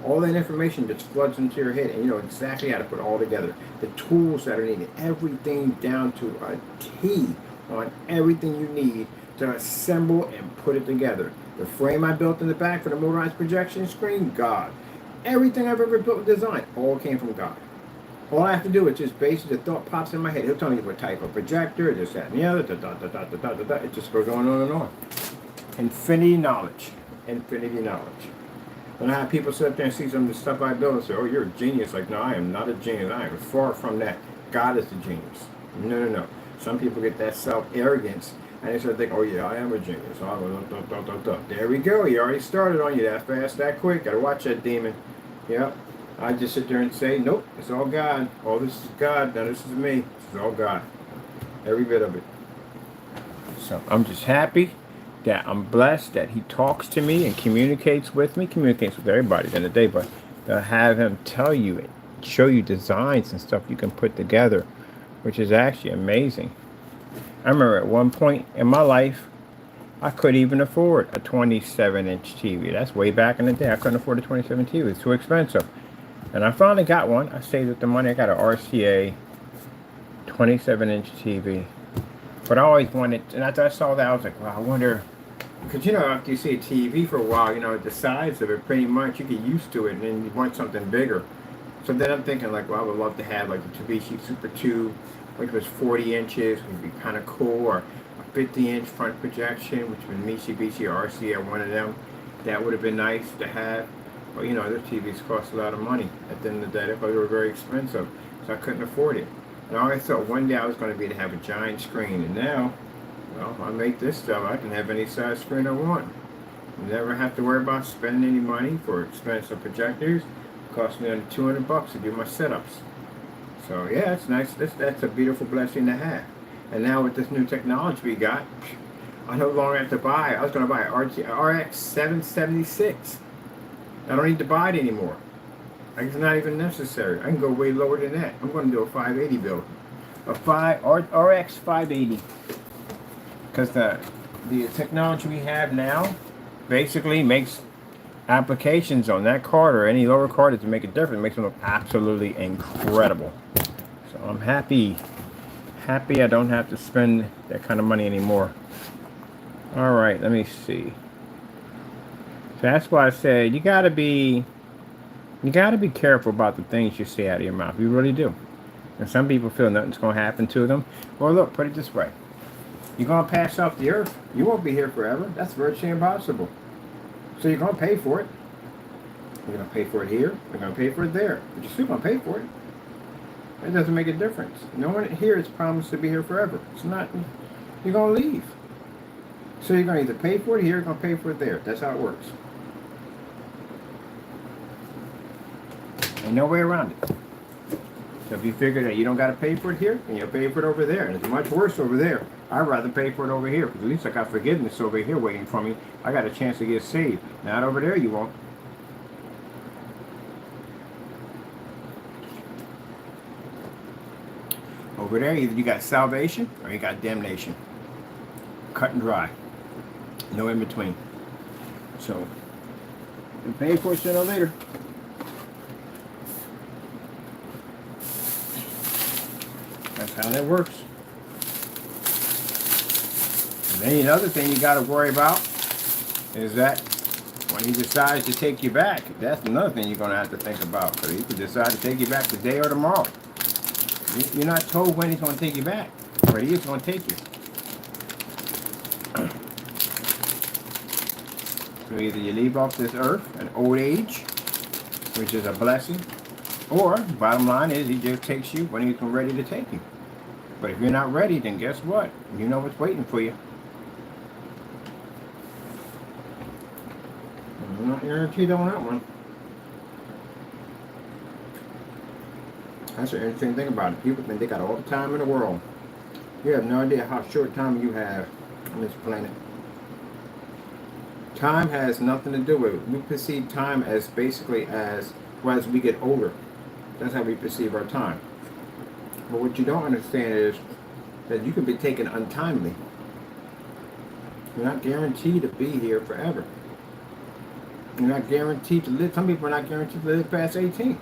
All that information just floods into your head, and you know exactly how to put it all together. The tools that are needed, everything down to a T on everything you need to assemble and put it together. The frame I built in the back for the motorized projection screen, God. Everything I've ever built and designed, all came from God. All I have to do is just basically the thought pops in my head. He'll tell me what type of projector, this, that, and the other, It just goes on and on and on. Infinity knowledge. Infinity knowledge. And I have people sit up there and see some of the stuff I build and say, oh, you're a genius. Like, no, I am not a genius. I am far from that. God is the genius. No, no, no. Some people get that self-arrogance and they start thinking, oh, yeah, I am a genius. Oh, there we go. You already started on you that fast, that quick. Got to watch that demon. Yep. I just sit there and say, nope, it's all God. All this is God. Now this is me. This is all God. Every bit of it. So I'm just happy that I'm blessed that he talks to me and communicates with me, communicates with everybody at the end of the day, but to have him tell you, show you designs and stuff you can put together, which is actually amazing. I remember at one point in my life, I couldn't even afford a 27-inch TV. That's way back in the day. I couldn't afford a 27 TV. It's too expensive. And I finally got one. I saved up the money. I got an RCA 27-inch TV. But I always wanted, and after I saw that, I was like, wow, I wonder, because you know, after you see a TV for a while, you know, the size of it, pretty much, you get used to it, and then you want something bigger. So then I'm thinking, like, well, I would love to have, like, the Mitsubishi Super 2, like it was 40 inches, would be kind of cool, or a 50-inch front projection, which was Mitsubishi or RCA, one of them. That would have been nice to have. But, you know, those TVs cost a lot of money at the end of the day, because they were very expensive, so I couldn't afford it. And I always thought one day I was going to be able to have a giant screen, and now, well, I make this stuff, I can have any size screen I want. Never have to worry about spending any money for expensive projectors. It costs me under $200 to do my setups. So yeah, it's nice. That's a beautiful blessing to have. And now with this new technology we got, I no longer have to buy. I was going to buy an RX 776. I don't need to buy it anymore. It's not even necessary. I can go way lower than that. I'm going to do a 580 build. A RX 580. Because the technology we have now basically makes applications on that card or any lower card to make it different. It makes them look absolutely incredible. So I'm happy I don't have to spend that kind of money anymore. All right, let me see. So that's why I said you gotta be careful about the things you say out of your mouth. You really do. And some people feel nothing's gonna happen to them. Well, look, put it this way. You're gonna pass off the earth. You won't be here forever. That's virtually impossible. So you're gonna pay for it. You're gonna pay for it here. You're gonna pay for it there. But you're still gonna pay for it. It doesn't make a difference. No one here is promised to be here forever. It's not. You're gonna leave. So you're gonna either pay for it here, you're gonna pay for it there. That's how it works. Ain't no way around it. So if you figure that you don't got to pay for it here, then you'll pay for it over there. And it's much worse over there. I'd rather pay for it over here, because at least I got forgiveness over here waiting for me. I got a chance to get saved. Not over there, you won't. Over there, either you got salvation or you got damnation. Cut and dry. No in between. So, you pay for it sooner or later. That's how that works. And then another thing you got to worry about is that when he decides to take you back, that's another thing you're going to have to think about. Because he could decide to take you back today or tomorrow. You're not told when he's going to take you back, but he is going to take you. So either you leave off this earth at old age, which is a blessing, or bottom line is he just takes you when he's ready to take you. But if you're not ready, then guess what? You know what's waiting for you. I'm not guaranteed on that one. That's the interesting thing about it. People think they got all the time in the world. You have no idea how short time you have on this planet. Time has nothing to do with it. We perceive time as basically as we get older. That's how we perceive our time. But what you don't understand is that you can be taken untimely. You're not guaranteed to be here forever. You're not guaranteed to live. Some people are not guaranteed to live past 18.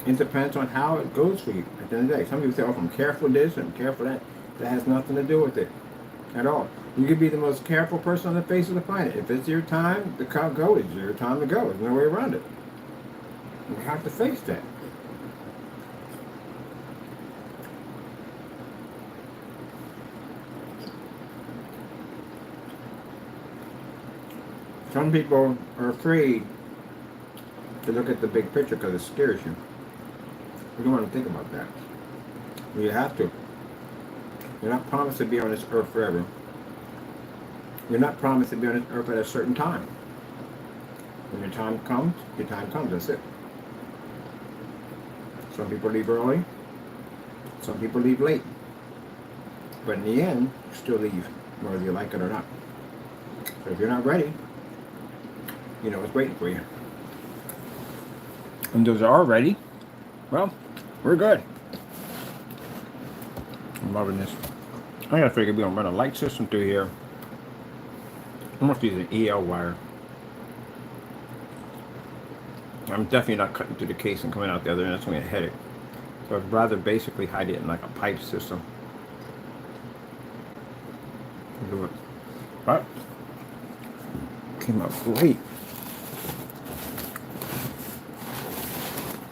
It depends on how it goes for you at the end of the day. Some people say, oh, if I'm careful this and I'm careful that. That has nothing to do with it at all. You could be the most careful person on the face of the planet. If it's your time to go, it's your time to go. There's no way around it. You have to face that. Some people are afraid to look at the big picture because it scares you. You don't want to think about that. You have to. You're not promised to be on this earth forever. You're not promised to be on this earth at a certain time. When your time comes, that's it. Some people leave early, some people leave late. But in the end, you still leave, whether you like it or not. So if you're not ready, you know what's waiting for you. And those that are ready, well, we're good. I'm loving this. I gotta figure we're gonna run a light system through here. I'm gonna use an EL wire. I'm definitely not cutting through the case and coming out the other end. That's gonna be a headache. So I'd rather basically hide it in like a pipe system. Do it. But came out great.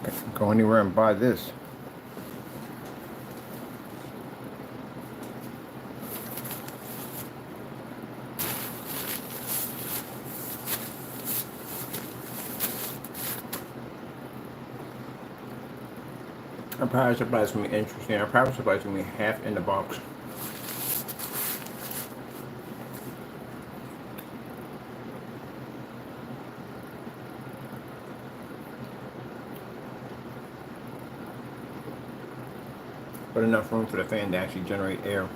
I can go anywhere and buy this. Our power supply is going to be interesting. Our power supply is going to be half in the box. But enough room for the fan to actually generate air.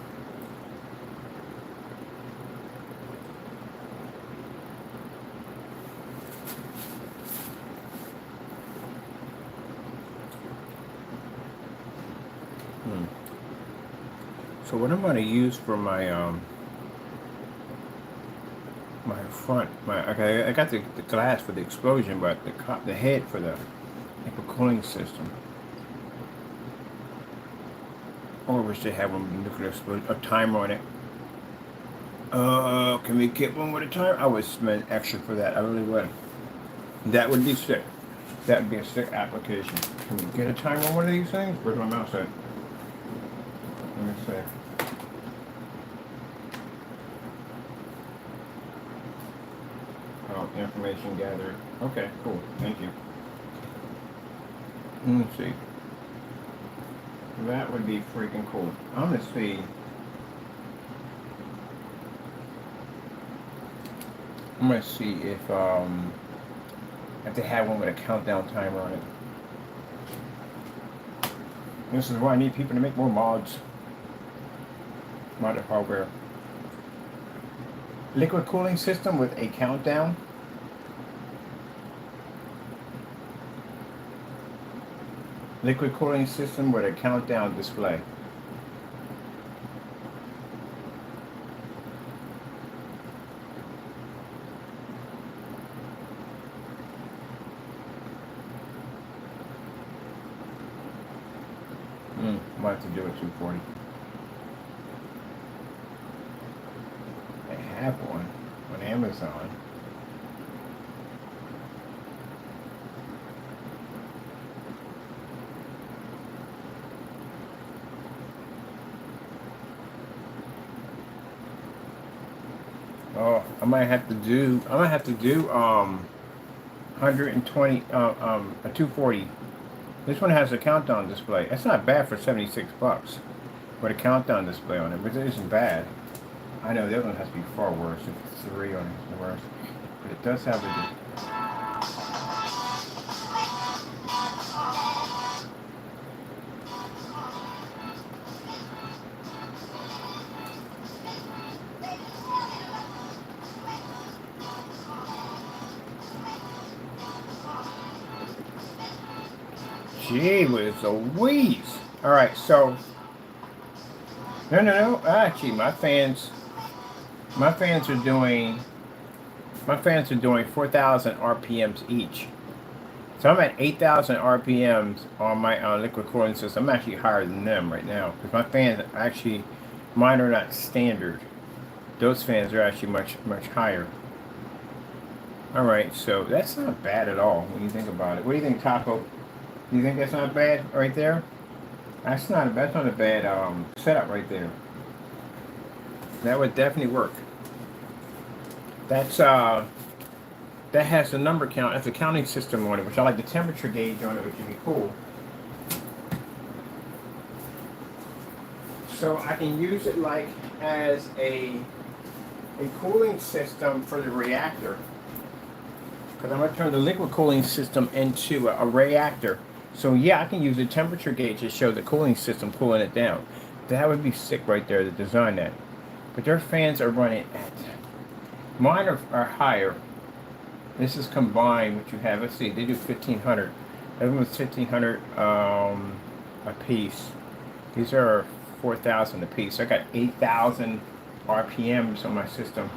So what I'm going to use for my my front, okay, I got the glass for the explosion, but the head for the cooling system. I wish they had one with a nuclear explosion, a timer on it. Can we get one with a timer? I would spend extra for that. I really would. That would be sick. That would be a sick application. Can we get a timer on one of these things? Where's my mouse at? Let me see. Oh, information gathered. Okay, cool. Thank you. Let's see. That would be freaking cool. I'm gonna see. I'm gonna see if they have one with a countdown timer on it. This is why I need people to make more mods. Modded hardware. Liquid cooling system with a countdown. Liquid cooling system with a countdown display. Might have to do it 240. I have one on Amazon. Oh, I might have to do 120 a 240. This one has a countdown display. It's not bad for 76 bucks with a countdown display on it, but it isn't bad. I know the other one has to be far worse. If it's 3 on it, it's worse. But it does have a. Gee whiz Louise. Alright, so no. Actually my fans are doing 4,000 RPMs each. So I'm at 8,000 RPMs on my liquid cooling system. I'm actually higher than them right now because my fans actually, mine are not standard. Those fans are actually much higher. All right, so that's not bad at all when you think about it. What do you think, Taco? Do you think that's not bad right there? That's not a bad setup right there. That would definitely work. That's that has the number count, that's a counting system on it, which I like the temperature gauge on it, which would be cool. So I can use it like as a cooling system for the reactor. Because I'm going to turn the liquid cooling system into a reactor. So yeah, I can use the temperature gauge to show the cooling system cooling it down. That would be sick right there to design that. But their fans are running at, mine are higher. This is combined, what you have, let's see, they do 1500. That was 1500 a piece. These are 4,000 a piece. So I got 8,000 RPMs on my system.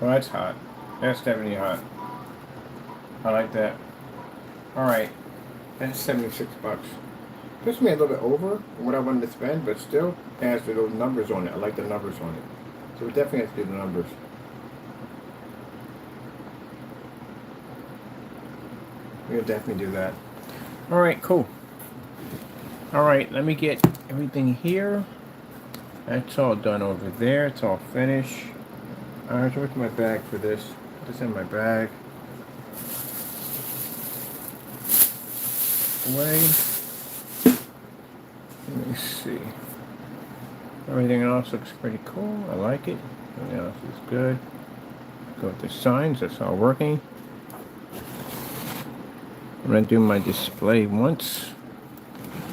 Well, that's hot. That's definitely hot. I like that. Alright. That's 76 bucks. Puts me a little bit over what I wanted to spend, but still it has those numbers on it. I like the numbers on it. So we definitely have to do the numbers. We'll definitely do that. Alright, cool. Alright, let me get everything here. That's all done over there. It's all finished. Alright, where's my bag for this? Put this in my bag. Away. Let me see. Everything else looks pretty cool. I like it. Everything else is good. Go with the signs. That's all working. I'm going to do my display once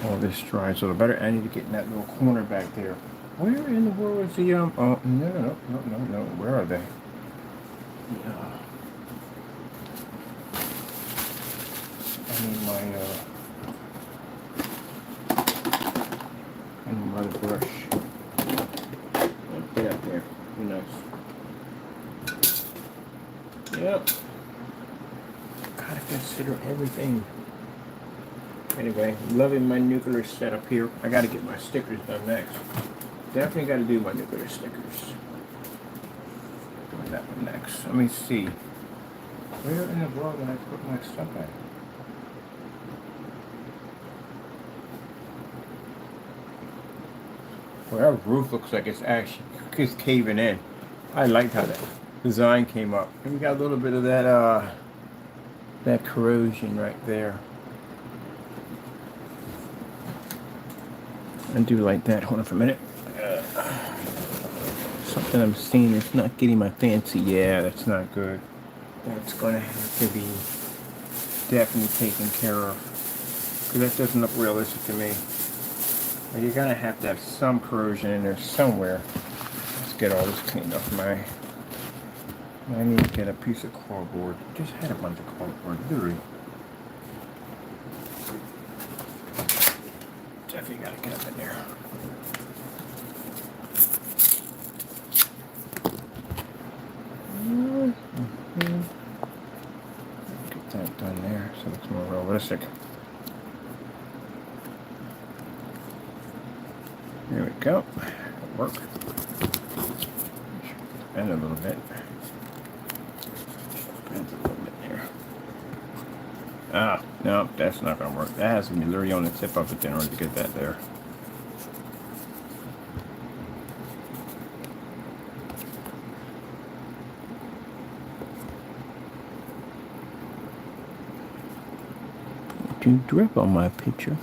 all this dries a little better. I need to get in that little corner back there. Where in the world is the, oh, no. Where are they? Yeah. I need my brush. Get up there. Be nice. Yep. Gotta consider everything. Anyway, loving my nuclear setup here. I gotta get my stickers done next. Definitely gotta do my nuclear stickers. Doing that one next. Let me see. Where in the world did I put my stuff at? Well, that roof looks like it's actually caving in. I liked how that design came up. And we got a little bit of that corrosion right there. I do like that. Hold on for a minute. Something I'm seeing is not getting my fancy. Yeah, that's not good. That's going to have to be definitely taken care of. Because that doesn't look realistic to me. But you're going to have some corrosion in there somewhere. Let's get all this cleaned up. I need to get a piece of cardboard. Just had a bunch of cardboard. Literally. Definitely got to get up in there. Get that done there so it's more realistic. There we go. Work. Bend a little bit. Bend a little bit here. Ah, no, that's not going to work. That has to be literally on the tip of it in order to get that there. To drip on my picture.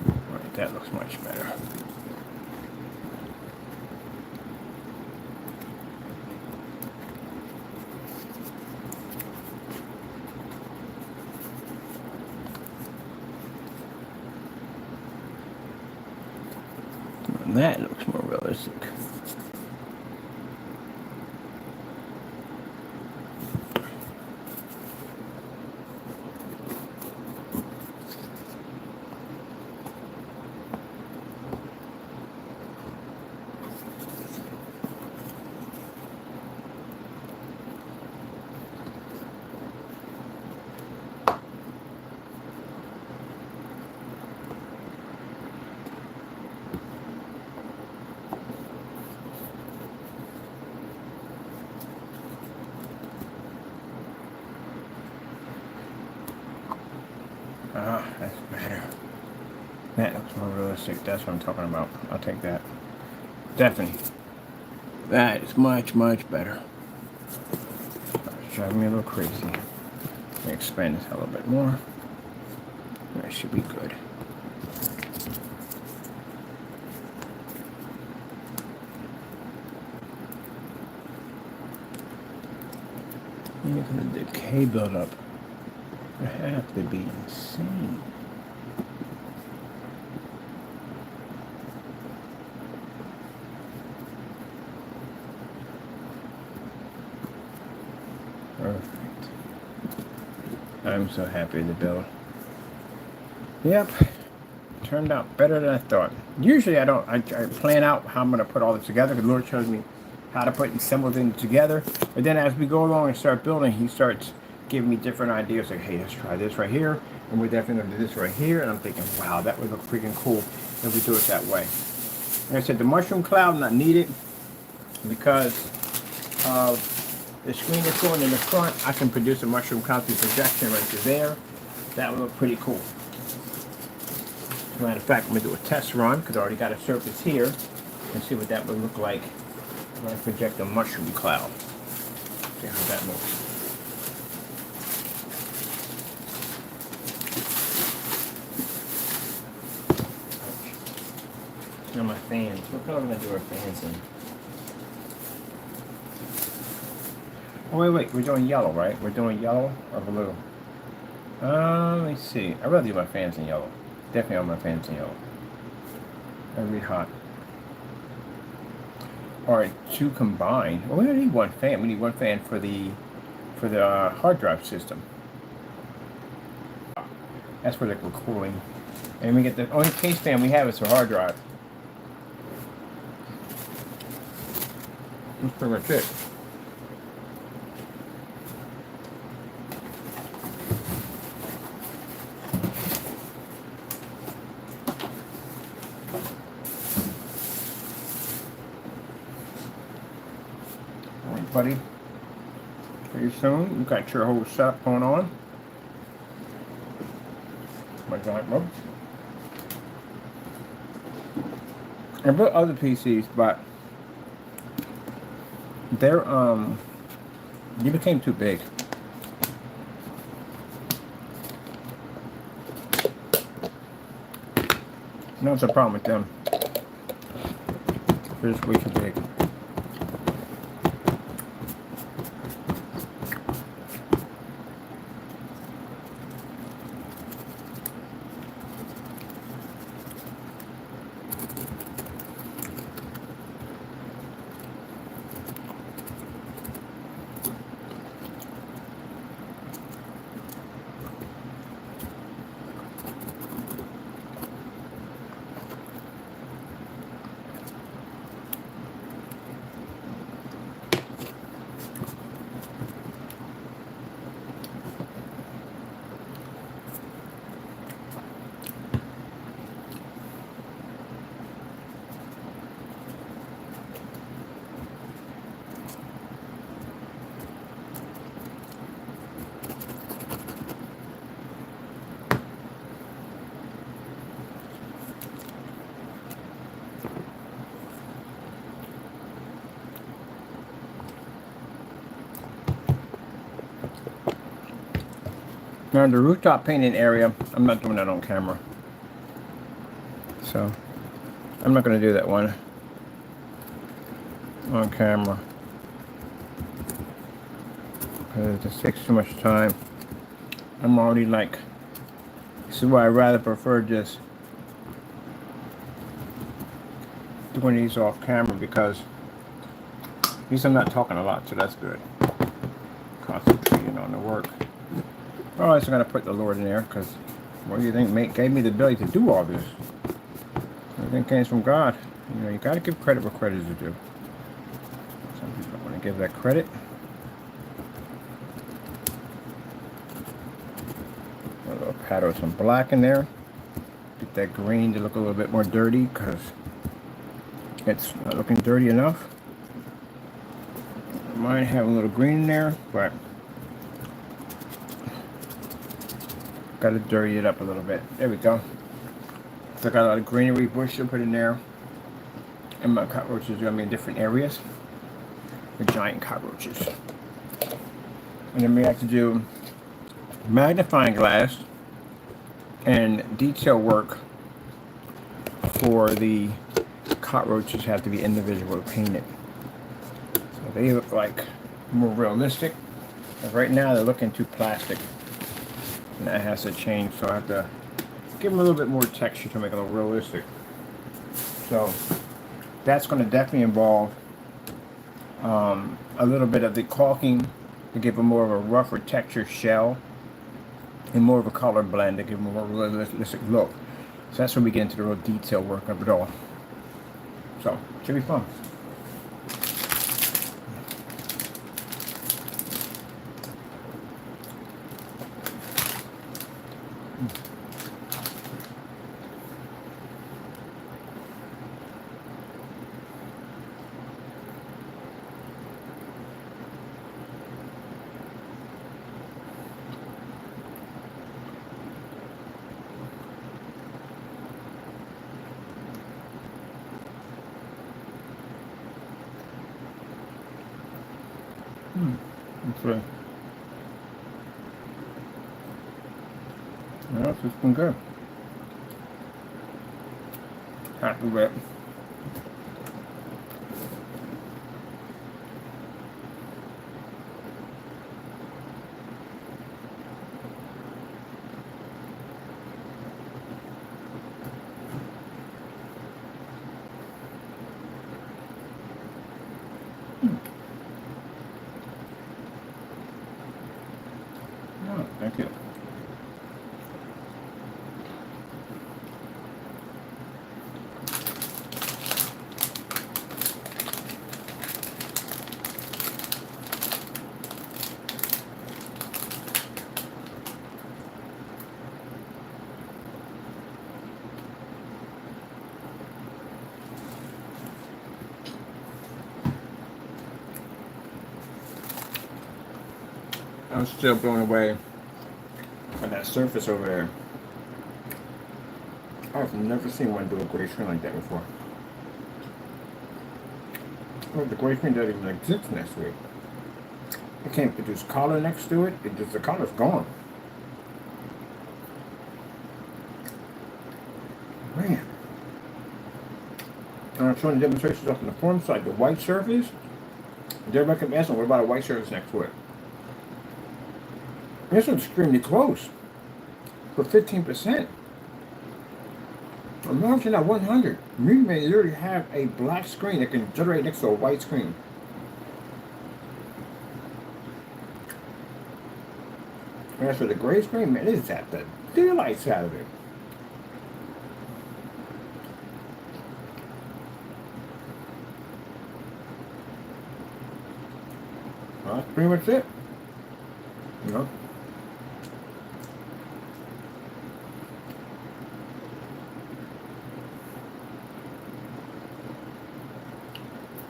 Right, that looks much better. And that looks more realistic. That looks more realistic. That's what I'm talking about. I'll take that. Definitely. That is much, much better. It's driving me a little crazy. Let me expand this a little bit more. That should be good. Look at the decay buildup. It have to be insane. Perfect. I'm so happy with the build. Yep. Turned out better than I thought. Usually I plan out how I'm going to put all this together. The Lord shows me how to put and assemble things together. But then as we go along and start building, he starts giving me different ideas. Like, hey, let's try this right here. And we're definitely going to do this right here. And I'm thinking, wow, that would look freaking cool if we do it that way. Like I said, the mushroom cloud not needed because of the screen that's going in the front. I can produce a mushroom cloud through projection right there. That would look pretty cool. As a matter of fact, I'm going to do a test run because I already got a surface here and see what that would look like when I project a mushroom cloud. See how that looks. Now my fans. What color am I going to do our fans in? Oh, wait. We're doing yellow, right? We're doing yellow or blue? Let me see. I'd rather do my fans in yellow. Definitely on my fans in yellow. That'd be hot. Alright, two combined. Oh, we don't need one fan. We need one fan for the hard drive system. That's for liquid cooling. And we get the only case fan we have is for hard drive. That's pretty much it. Buddy, pretty soon you got your whole setup going on. My giant rope. I built other PCs, but they're they became too big. That's a problem with them. They're just way too big. Now the rooftop painting area, I'm not doing that on camera. So, I'm not going to do that one on camera. Because it just takes too much time. I'm already like, this is why I rather prefer just doing these off camera because at least I'm not talking a lot, so that's good. Concentrating on the work. Oh, I just got to put the Lord in there because what do you think gave me the ability to do all this? Everything came from God. You know, you got to give credit where credit is due. Some people don't want to give that credit. A little pat of some black in there. Get that green to look a little bit more dirty because it's not looking dirty enough. I might have a little green in there, but got to dirty it up a little bit. There we go. So I got a lot of greenery bush to put in there. And my cockroaches are going to be in different areas. The giant cockroaches. And then we have to do magnifying glass and detail work for the cockroaches have to be individually painted. So they look like more realistic. But right now they're looking too plastic. And that has to change, so I have to give them a little bit more texture to make it look realistic. So that's going to definitely involve a little bit of the caulking to give them more of a rougher texture shell and more of a color blend to give them a more realistic look. So that's when we get into the real detail work of it all. So, should be fun. Okay. Yeah, it's been good. Happy with it. Oh, thank you. I'm still blown away by that surface over there. I've never seen one do a gray screen like that before. Well, the gray screen doesn't even exist next to it. You can't produce color next to it. It just, the color's gone. Man. And I'm showing the demonstrations up on the forum side. The white surface, they're recommending, what about a white surface next to it? This one's extremely close for 15%. Imagine at 100. You may literally have a black screen that can generate next to a white screen. And as for the gray screen, man, it is at the daylights out of it. Well, that's pretty much it. You know?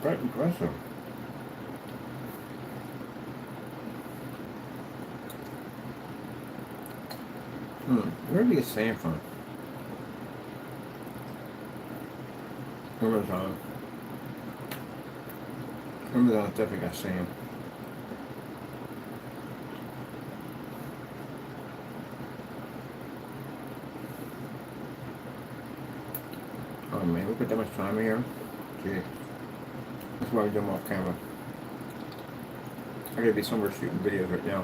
Quite impressive. Where did he get sand from? Amazon. Amazon definitely got sand. Oh man, we put that much time in here. Gee. That's why we do them off camera. I gotta be somewhere shooting videos right now.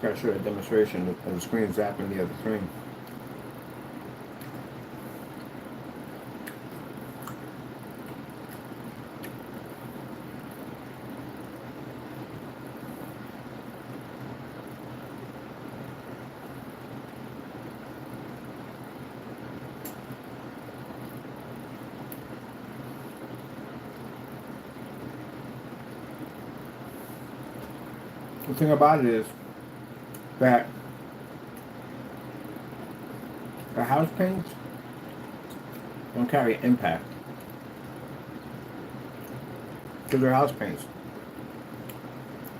Gotta show a demonstration of the screen zapping the other screen. The thing about it is that the house paints don't carry impact because they're house paints.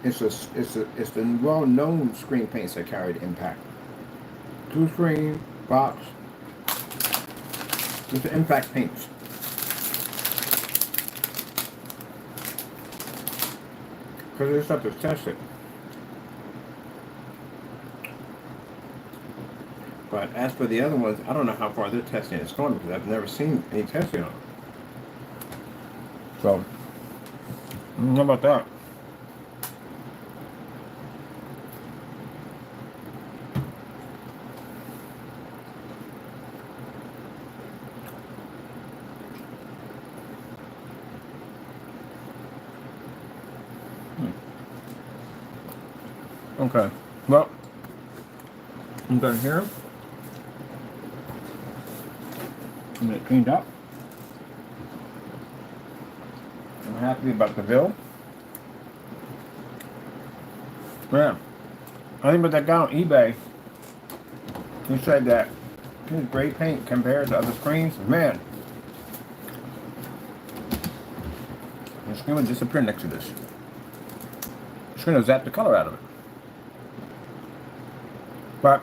It's the well-known screen paints that carry the impact. Two screen box. With the impact paints. Because this stuff is tested. But as for the other ones, I don't know how far their testing is going because I've never seen any testing on them. So, how about that? Okay, well, I'm done here. I'm gonna cleaned up. I'm happy about the bill. Yeah, I think about that guy on eBay. He said that his gray paint compared to other screens, man, the screen would disappear next to this. The screen will zap the color out of it. But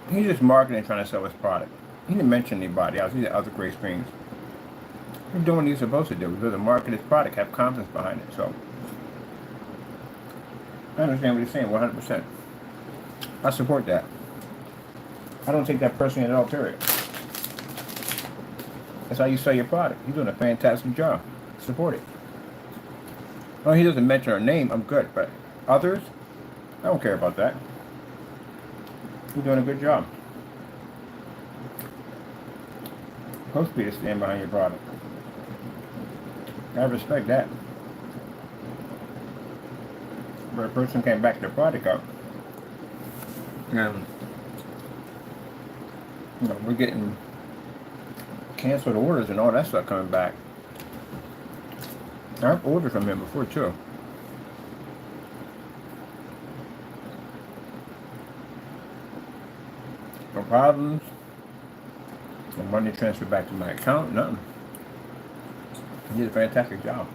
he's just marketing, trying to sell his product. He didn't mention anybody else. These are other gray screens. He's doing what he's supposed to do. He's supposed to market his product, have confidence behind it. So I understand what he's saying 100%. I support that. I don't take that personally at all, period. That's how you sell your product. He's doing a fantastic job. Support it. Well, he doesn't mention our name, I'm good. But others, I don't care about that. You're doing a good job. Supposed to be to stand behind your product. I respect that. But a person can't back their product up. And you know, we're getting canceled orders and all that stuff coming back. I've ordered from him before too. No problems. No money transferred back to my account, nothing. He did a fantastic job.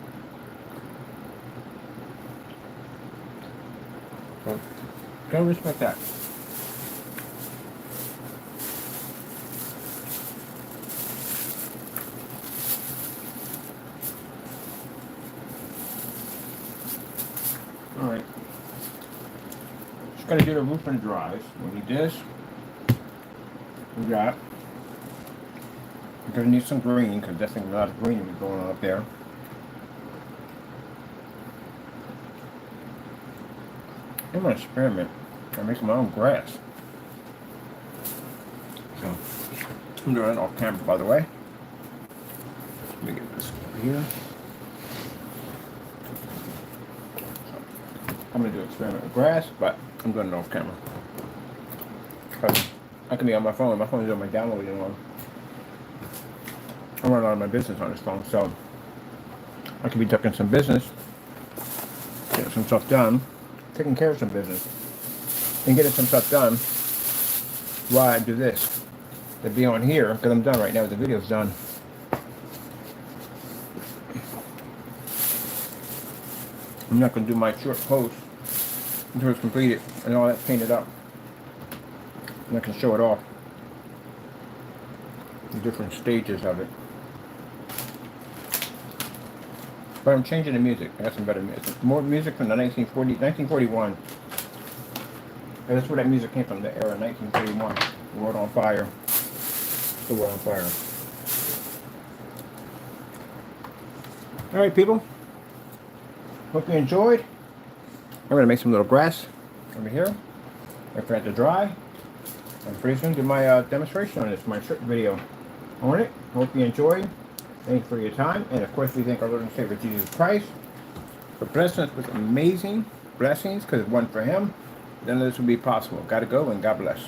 So, gotta respect that. Alright. Just gotta get a roof and dries. We need this. We got. We're gonna need some green because definitely a lot of green going on up there. I'm gonna experiment. I'm making my own grass. So I'm doing it off camera, by the way. Let me get this over here. So, I'm gonna do an experiment with grass, but I'm doing it off camera. Because I can be on my phone. My phone is on my downloading one. I run a lot of my business on this phone, so I could be ducking some business, getting some stuff done, taking care of some business, and getting some stuff done while I do this. To be on here, because I'm done right now, the video's done. I'm not going to do my short post until it's completed and all that painted up. And I can show it off. The different stages of it. But I'm changing the music. I got some better music. More music from the 1941. And that's where that music came from, the era, 1941. The World on Fire. The World on Fire. Alright, people. Hope you enjoyed. I'm going to make some little grass over here. Wait for it to dry. And pretty soon do my demonstration on this, my short video on it. Hope you enjoyed. Thank you for your time. And of course, we thank our Lord and Savior Jesus Christ for blessing us with amazing blessings, because if it wasn't for Him, none of this would be possible. Gotta go, and God bless.